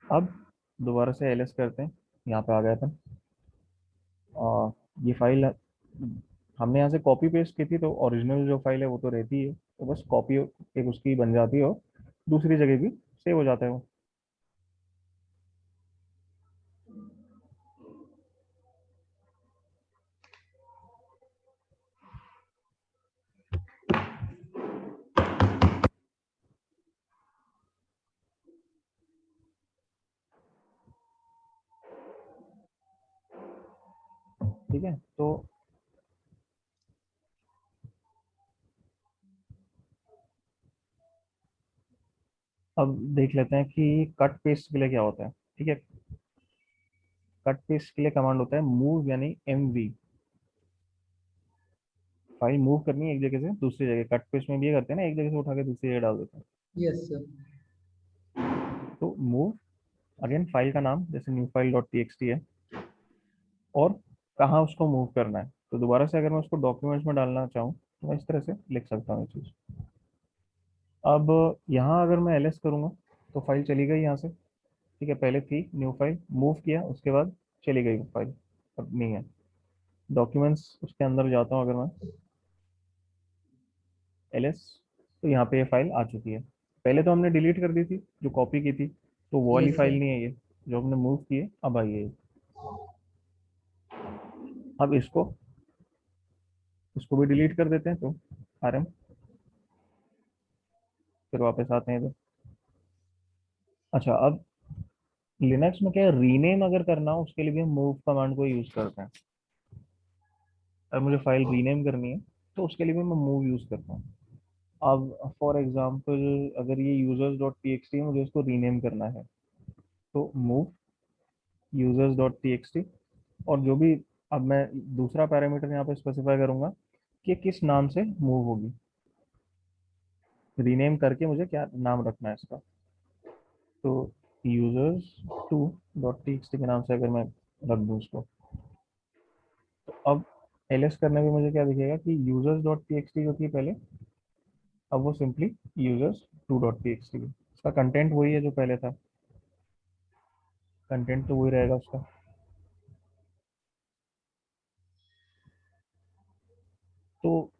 Speaker 1: अब दोबारा से एलएस करते हैं, यहाँ पे आ गया था। और ये फाइल हमने यहाँ से कॉपी पेस्ट की थी, तो ओरिजिनल जो फाइल है वो तो रहती है, तो बस कॉपी एक उसकी बन जाती है, और दूसरी जगह भी सेव हो जाता है वो। ठीक है। तो अब देख लेते हैं कि कट पेस्ट के लिए क्या होता है। ठीक है, कट पेस्ट के लिए कमांड होता है मूव, यानी MV। फाइल मूव करनी है एक जगह से दूसरी जगह। कट पेस्ट में भी ये करते हैं ना, एक जगह से उठा के दूसरी जगह डाल देते हैं।
Speaker 3: Yes sir.
Speaker 1: तो मूव, अगेन फाइल का नाम जैसे न्यू फाइल डॉट टी है, और कहाँ उसको मूव करना है। तो दोबारा से अगर मैं उसको डॉक्यूमेंट्स में डालना चाहूँ तो मैं इस तरह से लिख सकता हूँ ये चीज़। अब यहाँ अगर मैं एलएस करूँगा तो फाइल चली गई यहाँ से। ठीक है, पहले थी न्यू फाइल, मूव किया, उसके बाद चली गई वो फाइल, अब नहीं है। डॉक्यूमेंट्स उसके अंदर जाता हूँ अगर मैं एलएस, तो यहाँ पे ये फाइल आ चुकी है। पहले तो हमने डिलीट कर दी थी जो कॉपी की थी, तो वो वाली
Speaker 3: यस
Speaker 1: फाइल
Speaker 3: सर।
Speaker 1: नहीं है ये, जो हमने मूव की है अब आई है ये। अब इसको भी डिलीट कर देते हैं, तो आरएम, फिर वापस आते हैं इधर। अच्छा, अब लिनक्स में क्या है, रीनेम अगर करना हो उसके लिए भी हम मूव कमांड को यूज करते हैं। अगर मुझे फाइल रीनेम करनी है तो उसके लिए भी मैं मूव यूज करता हूँ। अब फॉर एग्जांपल अगर ये users dot T X T है, मुझे इसको रीनेम करना है, तो move users dot T X T. और जो भी, अब मैं दूसरा पैरामीटर यहाँ पे स्पेसिफाई करूंगा कि किस नाम से मूव होगी। रीनेम करके मुझे क्या नाम रखना है इसका, तो users to dot T X T के नाम से अगर मैं रख दूँ उसको, तो अब एलएस करने में मुझे क्या दिखेगा कि users dot T X T जो थी पहले, अब वो simply users to dot T X T उसका कंटेंट वही है जो पहले था, कंटेंट तो वही रहेगा उसका। तो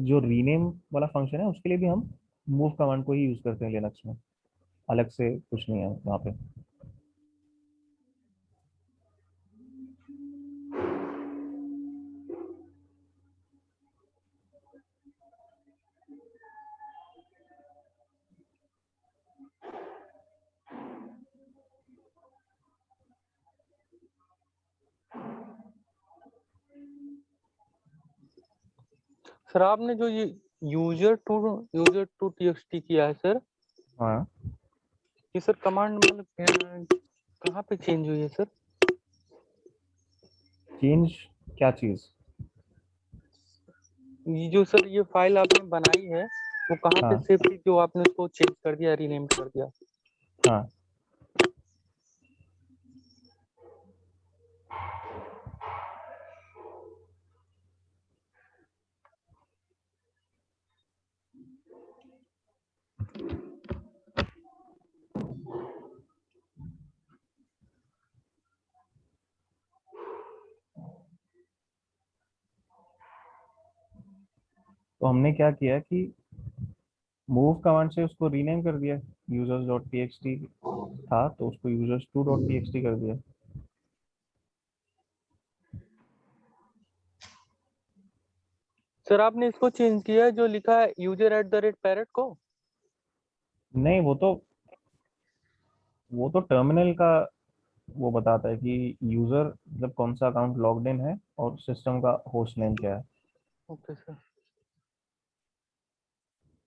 Speaker 1: जो रीनेम वाला फंक्शन है उसके लिए भी हम मूव कमांड को ही यूज करते हैं लिनक्स में, अलग से कुछ नहीं है वहाँ पे।
Speaker 6: सर आपने जो ये यूजर टू टीएक्सटी किया है सर,
Speaker 1: हाँ,
Speaker 6: ये सर कमांड मतलब कहाँ पे चेंज हुई है सर?
Speaker 1: चेंज क्या चीज?
Speaker 6: ये जो सर ये फाइल आपने बनाई है वो कहाँ पे
Speaker 1: हाँ
Speaker 6: सेव थी जो आपने उसको चेंज कर दिया, रीनेम कर दिया?
Speaker 1: हाँ, तो हमने क्या किया कि मूव कमांड से उसको रीनेम कर दिया। Users dot T X T था तो उसको users to dot T X T कर दिया।
Speaker 6: सर आपने इसको चेंज किया है जो लिखा है user@parrot को?
Speaker 1: नहीं, वो तो टर्मिनल का वो बताता है कि यूजर मतलब कौन सा अकाउंट लॉग्ड इन है और सिस्टम का होस्ट नेम क्या है।
Speaker 6: Okay sir.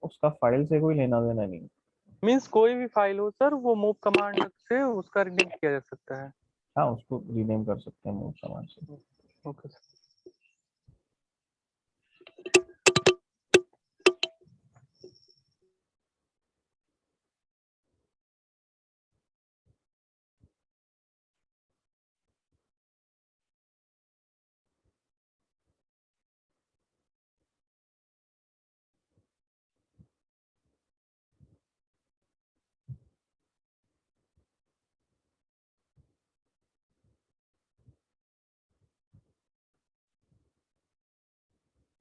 Speaker 1: उसका फाइल से कोई लेना देना नहीं।
Speaker 6: मीन्स कोई भी फाइल हो सर वो मूव कमांड से उसका रीनेम किया जा सकता है।
Speaker 1: हाँ, उसको रीनेम कर सकते हैं मूव कमांड से।
Speaker 6: Okay sir.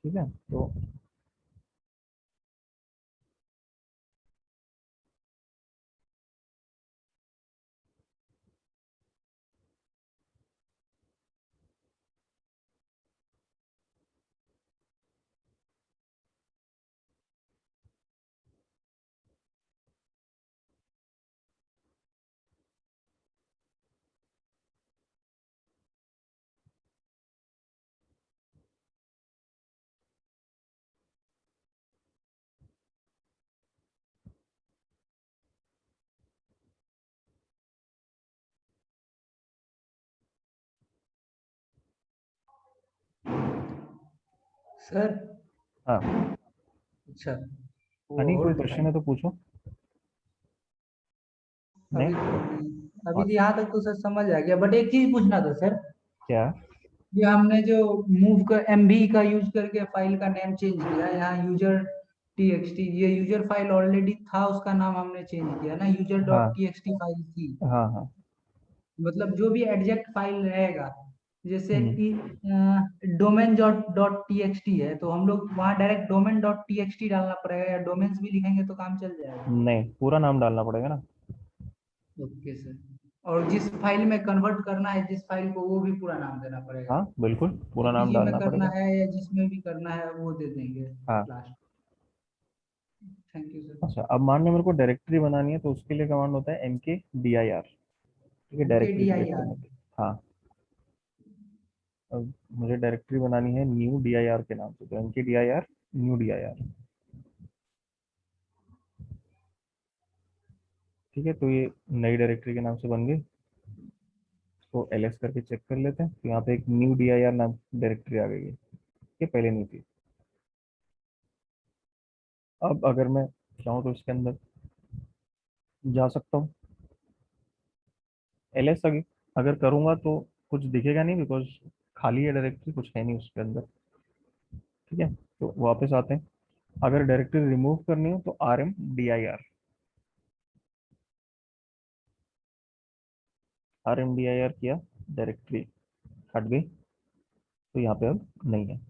Speaker 1: ठीक है, तो
Speaker 3: सर।
Speaker 1: हाँ।
Speaker 3: अच्छा, वो
Speaker 1: हनी, कोई
Speaker 3: और
Speaker 1: क्वेश्चन है तो पूछो।
Speaker 3: अभी
Speaker 1: नहीं?
Speaker 3: तो नहीं, अभी
Speaker 1: और
Speaker 3: तो यहाँ तक तो सर समझ आ गया, बट एक चीज पूछना था सर।
Speaker 1: क्या?
Speaker 3: ये हमने जो मूव का एमवी का यूज करके फाइल का नेम चेंज किया, यहाँ यूजर टी एक्स टी, ये यूजर फाइल ऑलरेडी था उसका नाम हमने चेंज किया ना, यूजर डॉट
Speaker 1: हाँ
Speaker 3: टी एक्स टी फाइल थी।
Speaker 1: हाँ हाँ।
Speaker 3: मतलब जो भी एडजेक्ट फाइल रहेगा, जैसे
Speaker 1: हम्म,
Speaker 3: कि domain dot dot T X T है तो हम लोग वहाँ direct domain dot T X T डालना पड़ेगा, या डोमेन्स भी लिखेंगे तो काम चल जाएगा?
Speaker 1: नहीं, पूरा नाम डालना पड़ेगा ना।
Speaker 3: Okay sir. और जिस फाइल में कन्वर्ट करना है जिस फाइल को, वो भी पूरा नाम देना पड़ेगा?
Speaker 1: हाँ बिल्कुल, पूरा नाम
Speaker 3: पीपीजी में
Speaker 1: डालना
Speaker 3: करना
Speaker 1: पड़ेगा।
Speaker 3: है या जिसमें भी करना है वो दे देंगे
Speaker 1: हाँ।
Speaker 3: लास्ट। Thank you sir.
Speaker 1: अच्छा, अब मान लो मेरे को डायरेक्टरी बनानी है तो उसके लिए कमांड होता है mkdir। ठीक है,
Speaker 3: के
Speaker 1: directory
Speaker 3: D
Speaker 1: create
Speaker 3: I R.
Speaker 1: करने के लिए। हाँ। अब मुझे डायरेक्टरी बनानी है न्यू dir के नाम से, तो mkdir न्यू dir। ठीक है, तो ये नई डायरेक्टरी के नाम से बन गई। इसको ls करके चेक कर लेते हैं, तो यहाँ पे एक न्यू dir नाम डायरेक्टरी आ गई है, ये पहले नहीं थी। अब अगर मैं चाहूँ तो इसके अंदर जा सकता हूँ। ls अगर करूँगा तो कुछ दिखेगा नहीं, बिकॉज खाली है डायरेक्टरी, कुछ है नहीं उसके अंदर। ठीक है, तो वापस आते हैं। अगर डायरेक्टरी रिमूव करनी हो तो rm dir। RMDIR किया, डायरेक्टरी हट गई, तो यहाँ पे अब नहीं है।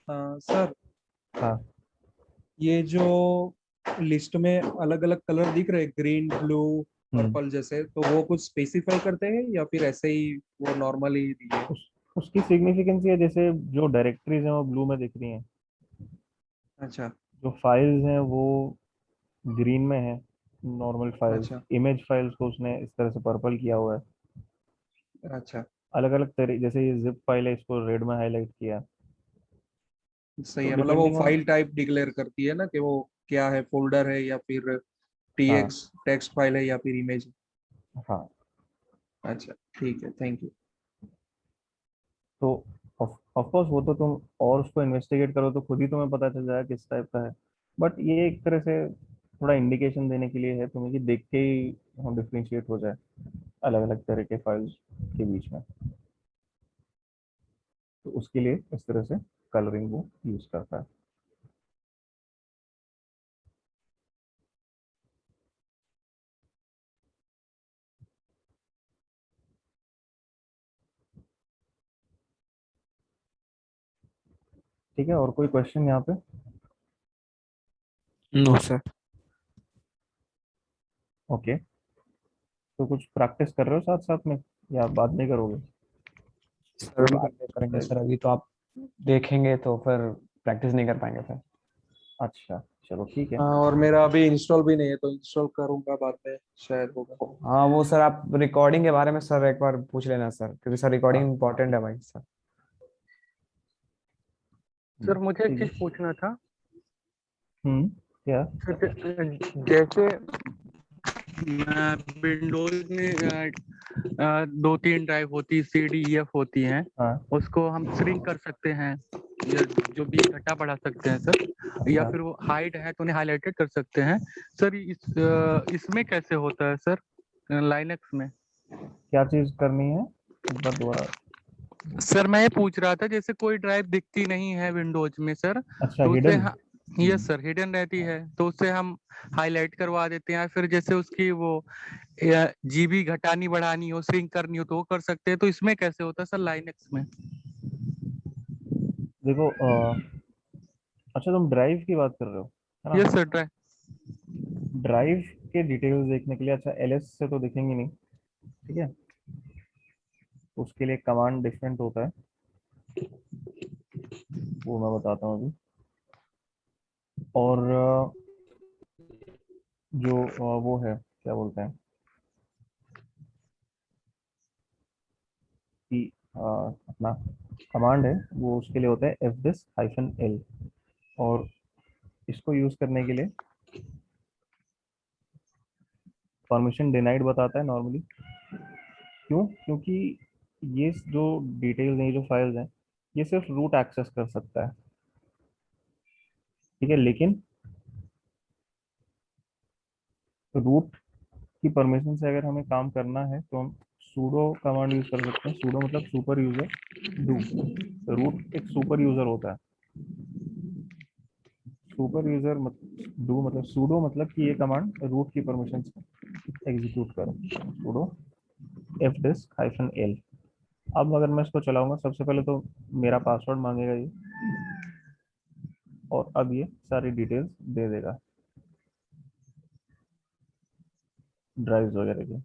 Speaker 7: सर
Speaker 1: हाँ
Speaker 7: ये जो लिस्ट में अलग अलग कलर दिख रहे हैं, ग्रीन ब्लू
Speaker 1: हम्म,
Speaker 7: पर्पल जैसे, तो वो कुछ स्पेसिफाई करते हैं या फिर ऐसे ही वो नॉर्मली दिए?
Speaker 1: उसकी सिग्निफिकेंस है, जैसे जो डायरेक्टरीज हैं वो ब्लू में दिख रही हैं,
Speaker 7: अच्छा
Speaker 1: जो फाइल्स हैं वो ग्रीन में है, नॉर्मल फाइल्स।
Speaker 7: अच्छा
Speaker 1: इमेज फाइल्स को उसने इस तरह से पर्पल किया हुआ है।
Speaker 7: अच्छा,
Speaker 1: अलग अलग तरह, जैसे ये जिप फाइल है, इसको रेड में हाईलाइट किया।
Speaker 7: सही
Speaker 1: तो
Speaker 7: है। मतलब वो
Speaker 1: depending on,
Speaker 7: file type declare करती है ना कि वो क्या है, फोल्डर है या फिर
Speaker 1: हाँ
Speaker 7: टीएक्स टेक्स्ट फाइल है या फिर इमेज?
Speaker 1: हाँ,
Speaker 7: अच्छा ठीक है, थैंक यू।
Speaker 1: तो ऑफ कोर्स वो तो तुम और उसको इन्वेस्टिगेट करो तो खुद ही तुम्हें पता चल जाएगा किस टाइप का है। बट ये एक तरह से थोड़ा इंडिकेशन देने के लिए है तुम्हें, कि देख के ही हम डिफ्रेंशिएट हो जाए अलग अलग तरह के फाइल्स के बीच में। तो उसके लिए इस तरह से कलरिंग वो यूज करता है। ठीक है, और कोई क्वेश्चन यहाँ पे?
Speaker 2: No sir.
Speaker 1: ओके, तो कुछ प्रैक्टिस कर रहे हो साथ साथ में, या बाद में करोगे?
Speaker 2: सर बाद में करेंगे सर, अभी तो आप देखेंगे तो फिर प्रैक्टिस नहीं कर पाएंगे फिर।
Speaker 1: अच्छा चलो ठीक है।
Speaker 7: हाँ, और मेरा अभी इंस्टॉल भी नहीं है, तो इंस्टॉल करूंगा बाद में शायद होगा।
Speaker 2: हाँ वो सर आप रिकॉर्डिंग के बारे में सर एक बार पूछ लेना सर, क्योंकि सर
Speaker 1: हाँ
Speaker 2: रिकॉर्डिंग इम्पोर्टेंट है भाई सर।
Speaker 6: सर मुझे एक
Speaker 1: ठीक है।
Speaker 6: चीज पूछना था।
Speaker 1: क्या?
Speaker 6: सर जैसे विंडोज में दो तीन ड्राइव होती, CDEF होती हैं,
Speaker 1: हाँ
Speaker 6: उसको हम श्रिंक कर सकते हैं या जो भी घटा बढ़ा सकते हैं सर, या
Speaker 1: अच्छा,
Speaker 6: फिर वो हाइड है तो उन्हें हाईलाइटेड कर सकते हैं सर। इसमें कैसे होता है सर, लाइनक्स में?
Speaker 1: क्या चीज करनी है एक बार दोबारा?
Speaker 6: सर मैं ये पूछ रहा था, जैसे कोई ड्राइव दिखती नहीं है विंडोज में सर,
Speaker 1: अच्छा,
Speaker 6: तो उसे
Speaker 1: हिडन।
Speaker 6: यस सर हिडन रहती है, तो उसे हम हाईलाइट करवा देते हैं। फिर जैसे उसकी वो जीबी घटानी बढ़ानी हो, श्रिंक करनी हो, तो वो कर सकते हैं। तो इसमें कैसे होता है सर, लाइनक्स में?
Speaker 1: देखो अच्छा, तुम ड्राइव की बात कर रहे हो, है ना?
Speaker 6: Yes sir drive.
Speaker 1: ड्राइव के डिटेल्स देखने के लिए, अच्छा एलएस से तो दिखेंगे नहीं, ठीक है, उसके लिए कमांड डिफरेंट होता है, वो मैं बताता हूँ अभी। और जो वो है, क्या बोलते हैं कि अपना कमांड है, वो उसके लिए होता है fdisk-l। और इसको यूज करने के लिए परमिशन डिनाइड बताता है नॉर्मली। क्यों? क्योंकि ये जो डिटेल्स हैं, ये जो फाइल्स हैं, ये सिर्फ रूट एक्सेस कर सकता है, ठीक है। लेकिन रूट की परमिशन से अगर हमें काम करना है तो हम सूडो कमांड यूज कर सकते हैं। सूडो मतलब सुपर यूजर डू। रूट एक सुपर यूजर होता है। सुपर यूजर डू मतलब सूडो मतलब कि ये कमांड रूट की परमिशन से एग्जीक्यूट करो। Pseudo fdisk-l। अब अगर मैं इसको चलाऊंगा, सबसे पहले तो मेरा पासवर्ड मांगेगा ये, और अब ये सारी डिटेल्स दे देगा ड्राइव्स वगैरह की।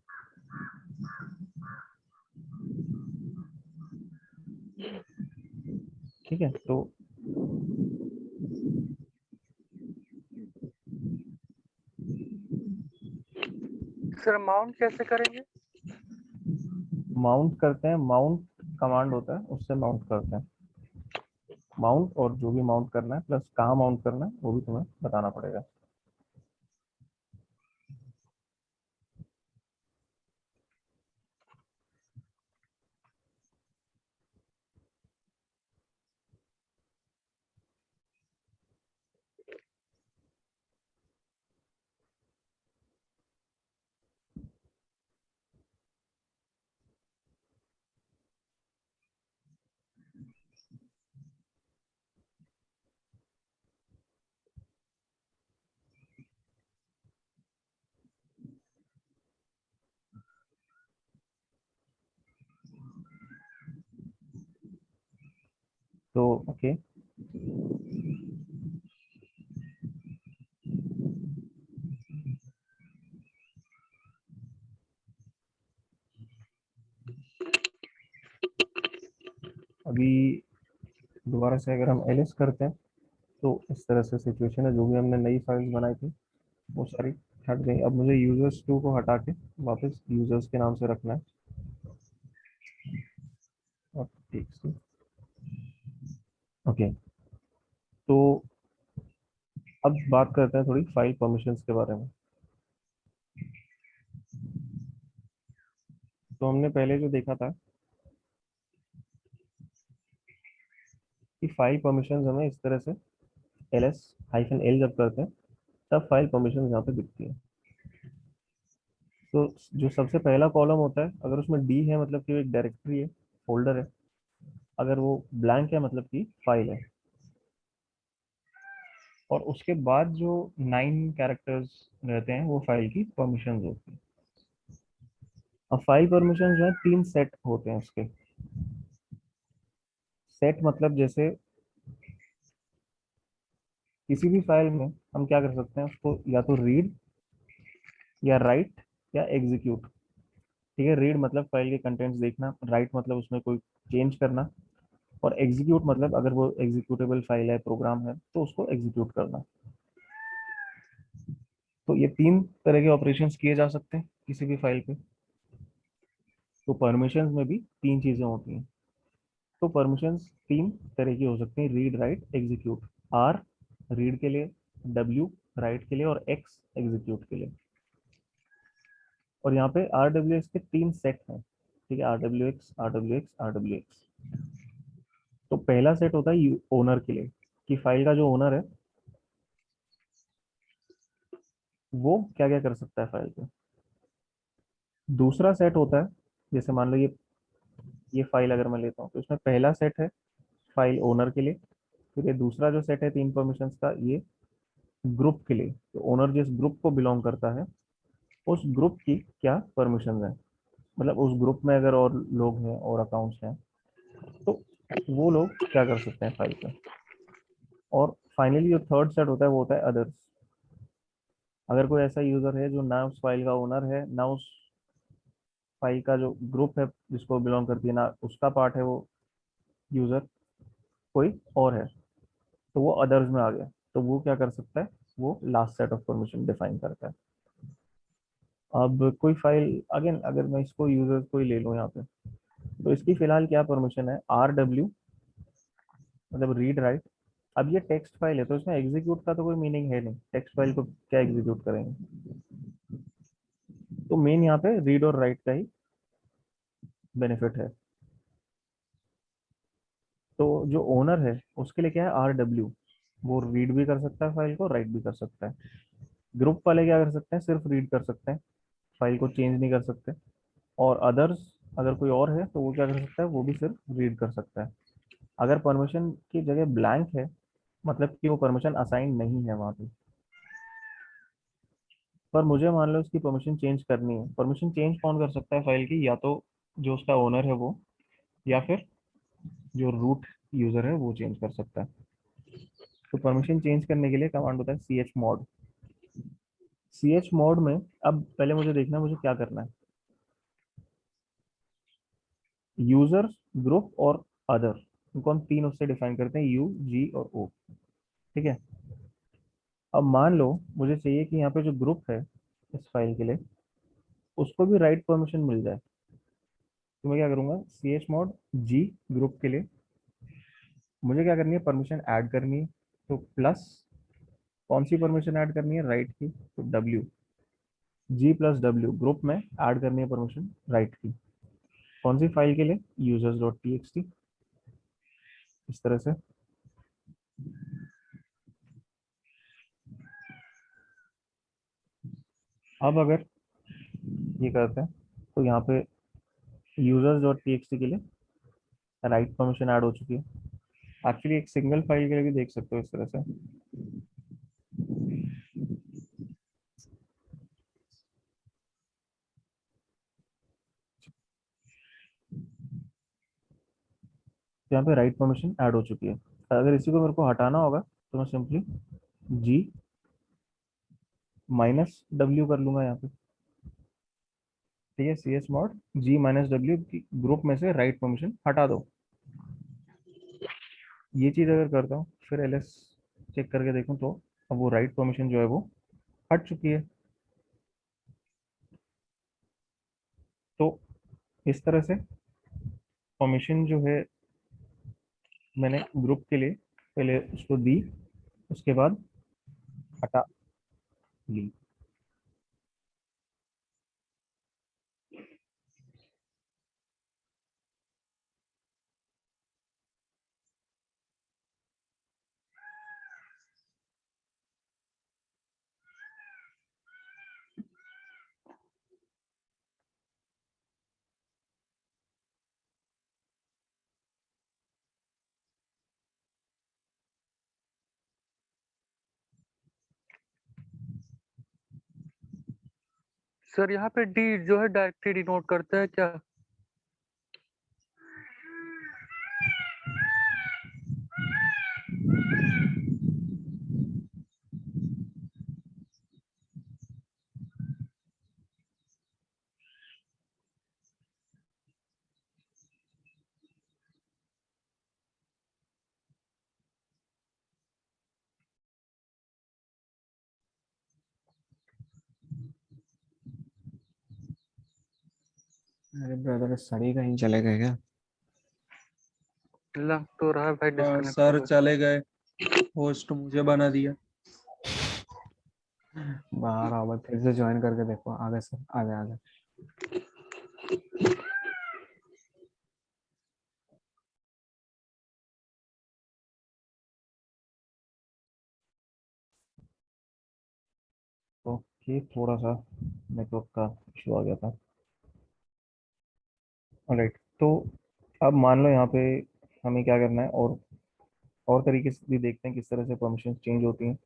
Speaker 1: ठीक है, तो
Speaker 6: सर माउंट कैसे करेंगे?
Speaker 1: माउंट करते हैं, माउंट कमांड होता है, उससे माउंट करते हैं। माउंट, और जो भी माउंट करना है प्लस कहाँ माउंट करना है वो भी तुम्हें बताना पड़ेगा। तो ओके, अभी दोबारा से अगर हम एलएस करते हैं तो इस तरह से सिचुएशन है। जो भी हमने नई फाइल्स बनाई थी वो सारी हट गई। अब मुझे यूजर्स टू को हटा के वापस यूजर्स के नाम से रखना है। और ठीक से ओके, तो अब बात करते हैं थोड़ी फाइल परमिशंस के बारे में। तो हमने पहले जो देखा था कि फाइल परमिशंस हमें इस तरह से ls-l जब करते हैं तब फाइल परमिशंस यहाँ पे दिखती है। तो जो सबसे पहला कॉलम होता है, अगर उसमें डी है मतलब कि वो एक डायरेक्टरी है, फोल्डर है। अगर वो ब्लैंक है मतलब कि फाइल है। और उसके बाद जो 9 कैरेक्टर्स रहते हैं वो फाइल की परमिशंस होती है। अब फाइल परमिशंस जो है 3 सेट होते हैं उसके। सेट मतलब जैसे किसी भी फाइल में हम क्या कर सकते हैं, उसको या तो रीड या राइट या एग्जीक्यूट। ठीक है, रीड मतलब फाइल के कंटेंट्स देखना, राइट मतलब उसमें कोई चेंज करना, और एग्जीक्यूट मतलब अगर वो एग्जीक्यूटेबल फाइल है, प्रोग्राम है, तो उसको एग्जीक्यूट करना। तो ये 3 तरह के ऑपरेशंस किए जा सकते हैं किसी भी फाइल पे। तो परमिशंस में भी 3 चीजें होती हैं। तो परमिशंस 3 तरह की हो सकती हैं, read write execute. R read के लिए, डब्ल्यू राइट के लिए, और एक्स एग्जीक्यूट के लिए। और यहाँ पे आर डब्ल्यू एक्स के 3 सेट हैं। ठीक है, R W x, R W x, R W x. तो पहला सेट होता है ओनर के लिए, कि फाइल का जो ओनर है वो क्या क्या कर सकता है फाइल पे। दूसरा सेट होता है, जैसे मान लो ये फाइल अगर मैं लेता हूँ तो इसमें पहला सेट है फाइल ओनर के लिए। फिर ये दूसरा जो सेट है 3 परमिशंस का, ये ग्रुप के लिए। तो ओनर जिस ग्रुप को बिलोंग करता है उस ग्रुप की क्या परमिशन है, मतलब उस ग्रुप में अगर और लोग हैं और अकाउंट्स हैं तो वो लोग क्या कर सकते हैं फाइल पे। और फाइनली जो थर्ड सेट होता है वो होता है अदर्स। अगर कोई ऐसा यूजर है जो ना उस फाइल का ओनर है, ना उस फाइल का जो ग्रुप है जिसको बिलोंग करती है, ना उसका पार्ट है वो यूजर, कोई और है, तो वो अदर्स में आ गया। तो वो क्या कर सकता है, वो last set of permission define करता है। अब कोई फाइल अगेन अगर मैं इसको यूजर को ही ले लूँ यहाँ पे, तो इसकी फिलहाल क्या परमिशन है, आर डब्ल्यू मतलब रीड राइट। अब ये टेक्स्ट फाइल है तो इसमें एग्जीक्यूट का तो कोई मीनिंग है नहीं, टेक्स्ट फाइल को क्या एग्जीक्यूट करेंगे। तो मेन यहाँ पे रीड और राइट का ही बेनिफिट है। तो जो ओनर है उसके लिए क्या है, आर डब्ल्यू, वो रीड भी कर सकता है फाइल को, राइट भी कर सकता है। ग्रुप वाले क्या कर सकते हैं, सिर्फ रीड कर सकते हैं, फाइल को चेंज नहीं कर सकते। और अदर्स अगर कोई और है तो वो क्या कर सकता है, वो भी सिर्फ रीड कर सकता है। अगर परमिशन की जगह ब्लैंक है मतलब कि वो परमिशन असाइन नहीं है वहाँ पे। पर मुझे मान लो उसकी परमिशन चेंज करनी है। परमिशन चेंज कौन कर सकता है फाइल की, या तो जो उसका ओनर है वो, या फिर जो रूट यूजर है वो चेंज कर सकता है। तो परमिशन चेंज करने के लिए कमांड होता है C H mod. C H mod में अब पहले मुझे देखना है मुझे क्या करना है, यूजर, ग्रुप और अदर, इनको हम 3 उससे डिफाइन करते हैं, यू जी और ओ। ठीक है, अब मान लो मुझे चाहिए कि यहाँ पे जो ग्रुप है इस फाइल के लिए उसको भी राइट परमिशन मिल जाए। तो मैं क्या करूँगा, C H mod G group के लिए मुझे क्या करनी है, परमिशन ऐड करनी है। तो प्लस कौन सी परमिशन ऐड करनी है, राइट की, तो डब्ल्यू, जी प्लस डब्ल्यू ग्रुप में ऐड करनी है परमिशन राइट की। कौन सी फाइल के लिए, users dot T X T. इस तरह से अब अगर ये करते हैं तो यहाँ पे users dot T X T के लिए राइट परमिशन ऐड हो चुकी है। एक्चुअली एक सिंगल फाइल के लिए भी देख सकते हो इस तरह से। तो यहाँ पे राइट परमिशन ऐड हो चुकी है। अगर इसी को मेरे को हटाना होगा तो मैं सिंपली जी माइनस डब्ल्यू कर लूंगा यहाँ पे। ठीक है, C S mod G minus W की ग्रुप में से राइट परमिशन हटा दो। ये चीज अगर करता हूँ फिर एल एस चेक करके देखूँ तो अब वो राइट परमिशन जो है वो हट चुकी है। तो इस तरह से परमिशन जो है मैंने ग्रुप के लिए पहले उसको दी, उसके बाद हटा ली।
Speaker 6: सर यहाँ पे डी जो है डायरेक्टली डिनोट करता है क्या?
Speaker 2: अरे ब्रदर, सर ही कहीं चले गए क्या?
Speaker 6: लग तो रहा है भाई डिस्कनेक्ट हो
Speaker 7: सर
Speaker 6: गए।
Speaker 7: चले गए, होस्ट मुझे बना दिया।
Speaker 2: बाहर आओ भाई, फिर से ज्वाइन करके देखो। आगे सर, आगे आगे।
Speaker 1: ओके, थोड़ा सा नेटवर्क का इशू आ गया था। ऑलराइट, तो अब मान लो यहाँ पे हमें क्या करना है, और तरीके से भी देखते हैं किस तरह से परमिशन चेंज होती हैं।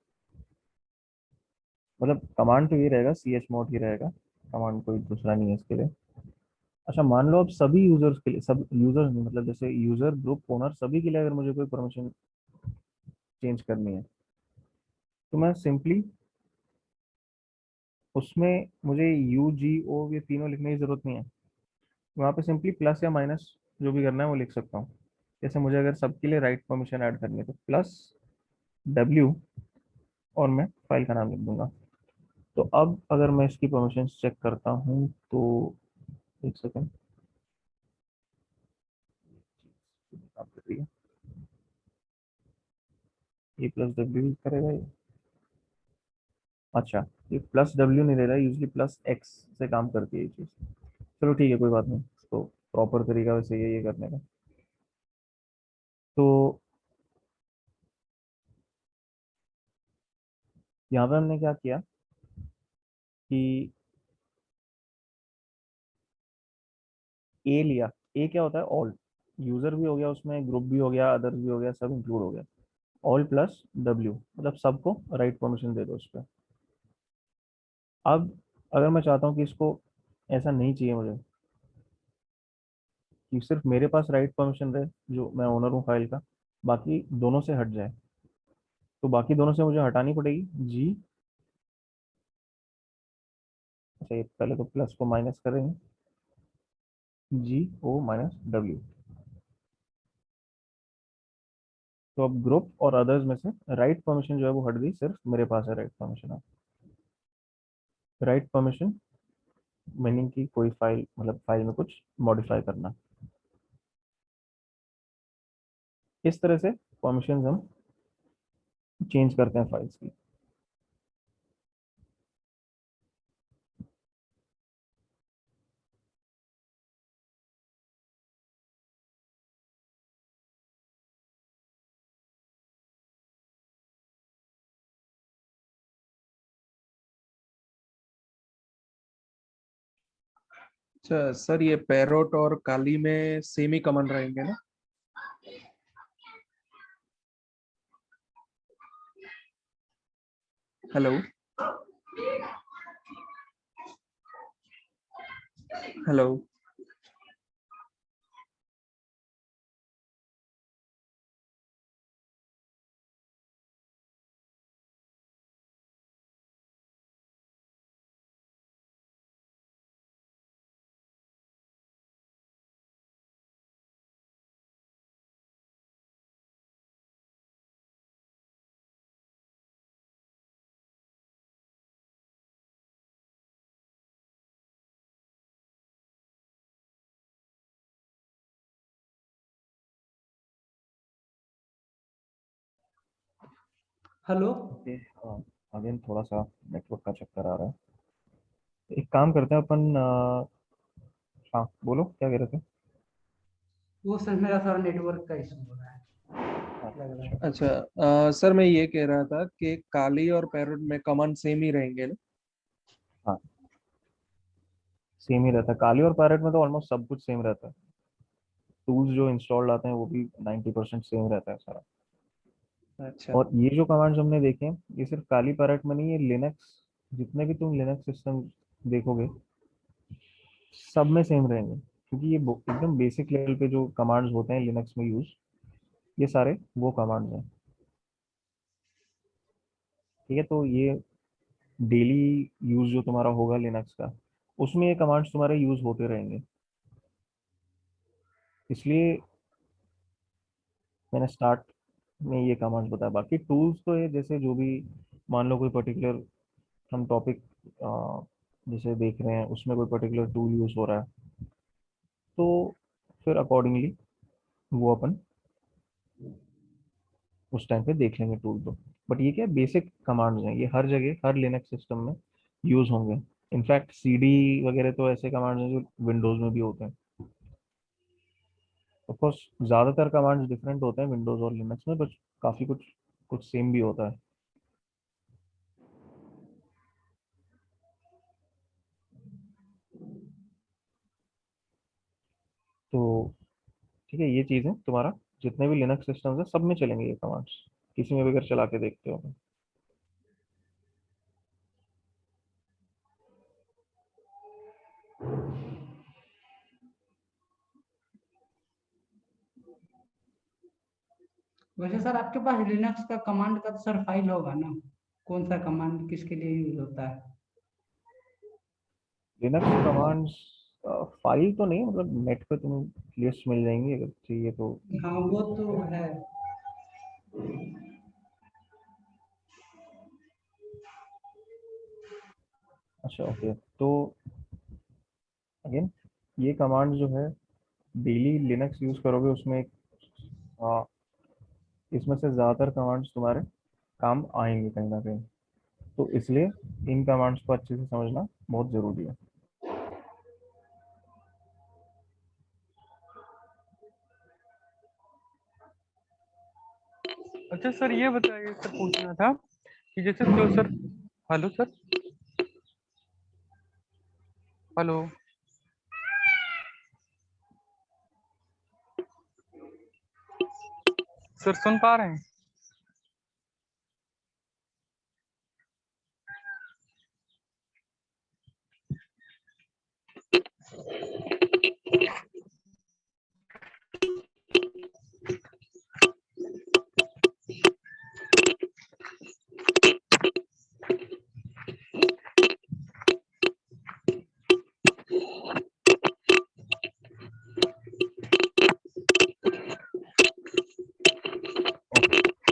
Speaker 1: मतलब कमांड तो ये रहेगा, सी एच मोड ही रहेगा, कमांड कोई दूसरा नहीं है इसके लिए। अच्छा, मान लो अब सभी यूजर्स के लिए, सब यूजर्स मतलब जैसे यूजर ग्रुप ओनर सभी के लिए अगर मुझे कोई परमिशन चेंज करनी है तो मैं सिंपली उसमें मुझे यू जी ओ ये तीनों लिखने की जरूरत नहीं है। वहाँ पे सिंपली प्लस या माइनस जो भी करना है वो लिख सकता हूँ। जैसे मुझे अगर सबके लिए राइट परमिशन ऐड करनी है तो प्लस डब्ल्यू और मैं फाइल का नाम लिख दूंगा। तो अब अगर मैं इसकी परमिशन चेक करता हूँ तो एक सेकेंड, काम कर रही है, ये प्लस डब्ल्यू करेगा ये। अच्छा, ये प्लस डब्ल्यू नहीं ले रहा है, यूजली प्लस एक्स से काम करती है ये चीज़। चलो ठीक है, कोई बात नहीं, तो प्रॉपर तरीका वैसे ये करने का। तो यहाँ पे हमने क्या किया कि ए लिया। ए क्या होता है? ऑल। यूजर भी हो गया उसमें, ग्रुप भी हो गया, अदर्स भी हो गया, सब इंक्लूड हो गया। ऑल प्लस डब्ल्यू मतलब सबको राइट परमिशन दे दो उस पर। अब अगर मैं चाहता हूँ कि इसको ऐसा नहीं चाहिए मुझे कि सिर्फ मेरे पास राइट परमिशन रहे, जो मैं ओनर हूँ फाइल का, बाकी दोनों से हट जाए, तो बाकी दोनों से मुझे हटानी पड़ेगी जी। अच्छा, ये पहले तो प्लस को माइनस करेंगे, जी ओ माइनस डब्ल्यू। तो अब ग्रुप और अदर्स में से राइट परमिशन जो है वो हट गई, सिर्फ मेरे पास है write permission. Write permission meaning की कोई फाइल, मतलब फाइल में कुछ मॉडिफाई करना। इस तरह से परमिशन हम चेंज करते हैं फाइल्स की।
Speaker 7: अच्छा सर, ये पैरोट और काली में सेम ही कॉमन रहेंगे ना? Hello, hello.
Speaker 3: हेलो।
Speaker 1: अगेन थोड़ा सा नेटवर्क का चक्कर आ रहा है। एक काम करते हैं अपन हाँ बोलो क्या कह रहे थे।
Speaker 3: वो सर मेरा थोड़ा नेटवर्क का इशू हो रहा है लग रहा है।
Speaker 4: अच्छा, सर मैं ये कह रहा था कि काली और पैरेट में कमांड सेम ही रहेंगे ना?
Speaker 1: हाँ सेम ही रहता है, काली और पैरेट में तो ऑलमोस्ट सब कुछ सेम रहता है। टूल्स जो इंस्टॉल्ड आते हैं वो भी 90% सेम रहता है सारा।
Speaker 4: अच्छा।
Speaker 1: और ये जो कमांड्स हमने देखे हैं ये सिर्फ काली पैरेट में नहीं, ये लिनक्स, जितने भी तुम लिनक्स सिस्टम देखोगे सब में सेम रहेंगे, क्योंकि ये एकदम बेसिक लेवल पे जो कमांड्स होते हैं लिनक्स में यूज, ये सारे वो कमांड्स हैं। ठीक है, तो ये डेली यूज जो तुम्हारा होगा लिनक्स का, उसमें ये कमांड्स तुम्हारे यूज होते रहेंगे। इसलिए मैंने स्टार्ट में ये कमांड्स बताया। बाकी टूल्स तो ये जैसे जो भी, मान लो कोई पर्टिकुलर हम टॉपिक जैसे देख रहे हैं उसमें कोई पर्टिकुलर टूल यूज हो रहा है, तो फिर अकॉर्डिंगली वो अपन उस टाइम पे देख लेंगे टूल तो। बट ये क्या बेसिक कमांड्स हैं, ये हर जगह हर लिनक्स सिस्टम में यूज होंगे। इनफैक्ट सीडी वगैरह तो ऐसे कमांड्स हैं जो विंडोज में भी होते हैं। ऑफ कोर्स ज़्यादातर कमांड्स डिफरेंट होते हैं विंडोज और लिनक्स में, बट काफ़ी कुछ कुछ सेम भी होता है। तो ठीक है, ये चीज़ है तुम्हारा, जितने भी लिनक्स सिस्टम्स हैं सब में चलेंगे ये कमांड्स, किसी में भी अगर चला के देखते हो।
Speaker 3: वैसे सर आपके पास लिनक्स का कमांड का तो सर फाइल होगा ना, कौन सा कमांड किसके लिए यूज होता है?
Speaker 1: लिनक्स कमांड्स फाइल तो नहीं, मतलब नेट पे तुम्हें लिस्ट मिल जाएंगी अगर चाहिए तो।
Speaker 3: हाँ वो तो है।
Speaker 1: अच्छा ओके, तो अगेन ये कमांड जो है डेली लिनक्स यूज करोगे उसमें इसमें से ज़्यादातर कमांड्स तुम्हारे काम आएंगे कहीं ना कहीं, तो इसलिए इन कमांड्स को अच्छे से समझना बहुत ज़रूरी है।
Speaker 6: अच्छा सर ये बताइए, सर पूछना था कि जैसे जो sir, hello sir, hello sir, सुन पा रहे हैं?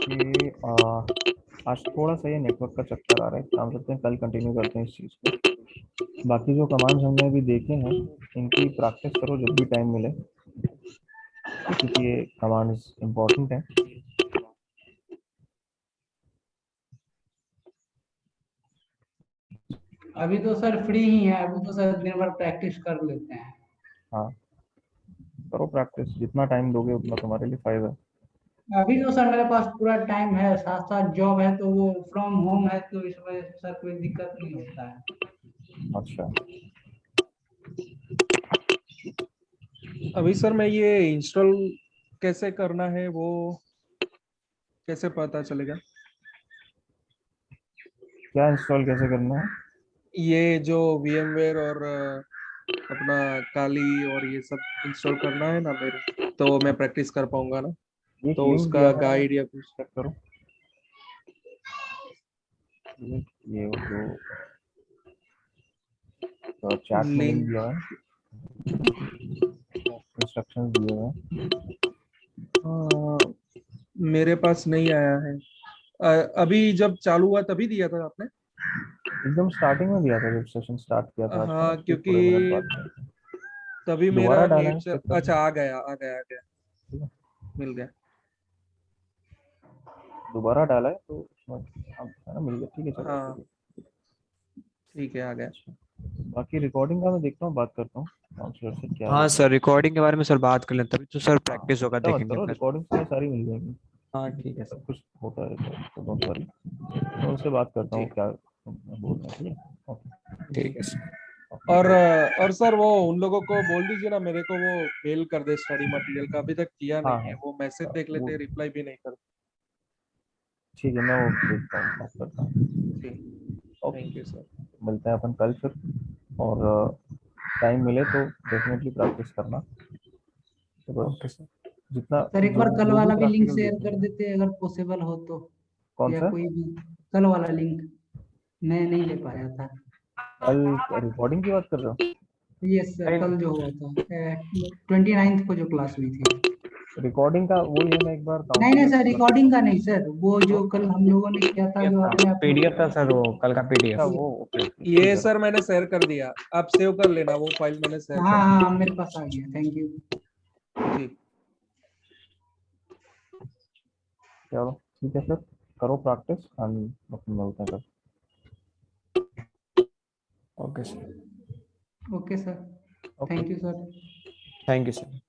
Speaker 1: कि आज थोड़ा सा ये नेटवर्क का चक्कर आ रहा है, काम करते हैं कल कंटिन्यू करते हैं इस चीज़ को। बाकी जो कमांड्स हमने अभी देखे हैं इनकी प्रैक्टिस करो जब भी टाइम मिले, क्योंकि ये कमांड्स इम्पोर्टेंट हैं।
Speaker 3: अभी तो सर फ्री ही है, अभी तो सर दिन भर प्रैक्टिस कर लेते हैं।
Speaker 1: हाँ करो प्रैक्टिस, जितना टाइम दोगे उतना तुम्हारे लिए फायदा है।
Speaker 3: अभी तो सर मेरे पास पूरा टाइम है, साथ साथ जॉब है तो वो फ्रॉम होम है, तो इस वजह से सर कोई दिक्कत नहीं होता है।
Speaker 1: अच्छा
Speaker 4: अभी सर मैं ये इंस्टॉल कैसे करना है वो कैसे पता चलेगा?
Speaker 1: क्या इंस्टॉल कैसे करना है?
Speaker 4: ये जो VMware और अपना काली और ये सब इंस्टॉल करना है ना मेरे, तो मैं प्रैक्टिस कर पाऊंगा ना?
Speaker 1: ये एक
Speaker 4: तो
Speaker 1: लिंक दिया
Speaker 4: उसका
Speaker 1: है,
Speaker 4: गाइड या कुछ।
Speaker 1: चेक करो। ये जो चैट में लिंक
Speaker 4: लिंक।
Speaker 1: दिया है, इंस्ट्रक्शंस दिए हुए हैं।
Speaker 4: मेरे पास नहीं आया है। अभी जब चालू हुआ तभी दिया था आपने?
Speaker 1: एकदम स्टार्टिंग में दिया था जब सेशन स्टार्ट किया था आज का ना,
Speaker 4: हाँ,
Speaker 1: उसके
Speaker 4: क्योंकि
Speaker 1: थोड़े मिनट बाद में।
Speaker 4: तभी
Speaker 1: दोबारा
Speaker 4: मेरा
Speaker 1: डाला
Speaker 4: नेट
Speaker 1: है,
Speaker 4: चल।
Speaker 1: चेक करो।
Speaker 4: अच्छा, आ गया आ गया आ गया।
Speaker 1: ठीक है।
Speaker 4: मिल गया।
Speaker 1: दोबारा डाला है तो उसमें अब है ना मिल गया, ठीक है चलो।
Speaker 4: हाँ ठीक है, आ गया।
Speaker 1: बाकी रिकॉर्डिंग का मैं देखता हूँ, बात करता हूँ काउंसलर से क्या
Speaker 2: हाँ
Speaker 1: है।
Speaker 2: सर, रिकॉर्डिंग के बारे में सर बात कर लें, तभी तो सर
Speaker 1: हाँ,
Speaker 2: प्रैक्टिस होगा,
Speaker 1: चिंता मत
Speaker 2: देखेंगे
Speaker 1: करो,
Speaker 2: फिर।
Speaker 1: रिकॉर्डिंग तो सारी मिल जाएगी,
Speaker 2: हाँ ठीक है सर।
Speaker 1: सब कुछ होता है रिकॉर्डिंग, तो डोंट वरी। मैं उनसे बात करता हूँ
Speaker 4: ठीक
Speaker 1: क्या बोल रहे हैं, ठीक है। ओके।
Speaker 2: ठीक है सर।
Speaker 4: और सर वो उन लोगों को बोल दीजिए ना, मेरे को वो मेल कर दे स्टडी मटेरियल का, अभी तक किया
Speaker 1: हाँ
Speaker 4: नहीं है,
Speaker 1: हाँ
Speaker 4: वो मैसेज देख
Speaker 1: वो
Speaker 4: लेते, रिप्लाई भी नहीं करते।
Speaker 1: ठीक है, मैं वो देखता हूँ, बात करता हूँ।
Speaker 4: ठीक,
Speaker 1: ओके,
Speaker 4: थैंक यू सर।
Speaker 1: मिलते हैं अपन कल फिर, और टाइम मिले तो डेफिनेटली प्रैक्टिस करना, तो बस
Speaker 2: ओके सर।
Speaker 1: जितना
Speaker 3: सर एक
Speaker 1: जो
Speaker 3: बार कल
Speaker 1: जो भी
Speaker 3: वाला भी लिंक
Speaker 1: प्रैक्टिकल
Speaker 3: शेयर
Speaker 1: देखेंगे।
Speaker 3: कर देते अगर पॉसिबल हो तो,
Speaker 1: कौन
Speaker 3: या
Speaker 1: सा?
Speaker 3: कोई भी कल वाला लिंक मैं नहीं ले पाया था।
Speaker 1: कल रिकॉर्डिंग की बात कर रहे हो?
Speaker 3: यस सर, कल जो हुआ था 29 को जो क्लास हुई थी।
Speaker 1: रिकॉर्डिंग का वही है, मैं एक बार
Speaker 3: नहीं नहीं
Speaker 1: काउंसलर
Speaker 3: सर,
Speaker 1: से बात
Speaker 3: रिकॉर्डिंग
Speaker 1: करता
Speaker 3: का नहीं सर, वो जो कल हम लोगों ने किया था जो आपने अपलोड
Speaker 2: पीडीएफ था
Speaker 3: किया।
Speaker 2: सर, वो कल का
Speaker 1: हूँ।
Speaker 2: पीडीएफ।
Speaker 1: अच्छा वो, ओके ओके, ठीक
Speaker 4: ये
Speaker 1: है।
Speaker 4: सर मैंने शेयर कर दिया, आप सेव कर लेना, वो फाइल मैंने शेयर
Speaker 3: हाँ
Speaker 4: कर
Speaker 3: हाँ मेरे पास आ गया, थैंक यू।
Speaker 4: दी। ठीक।
Speaker 1: चलो ठीक है, फिर करो प्रैक्टिस, हम अपन मिलते हैं कल।
Speaker 2: Okay sir.
Speaker 3: Okay sir,
Speaker 1: okay.
Speaker 3: Thank you sir.
Speaker 2: Thank you sir.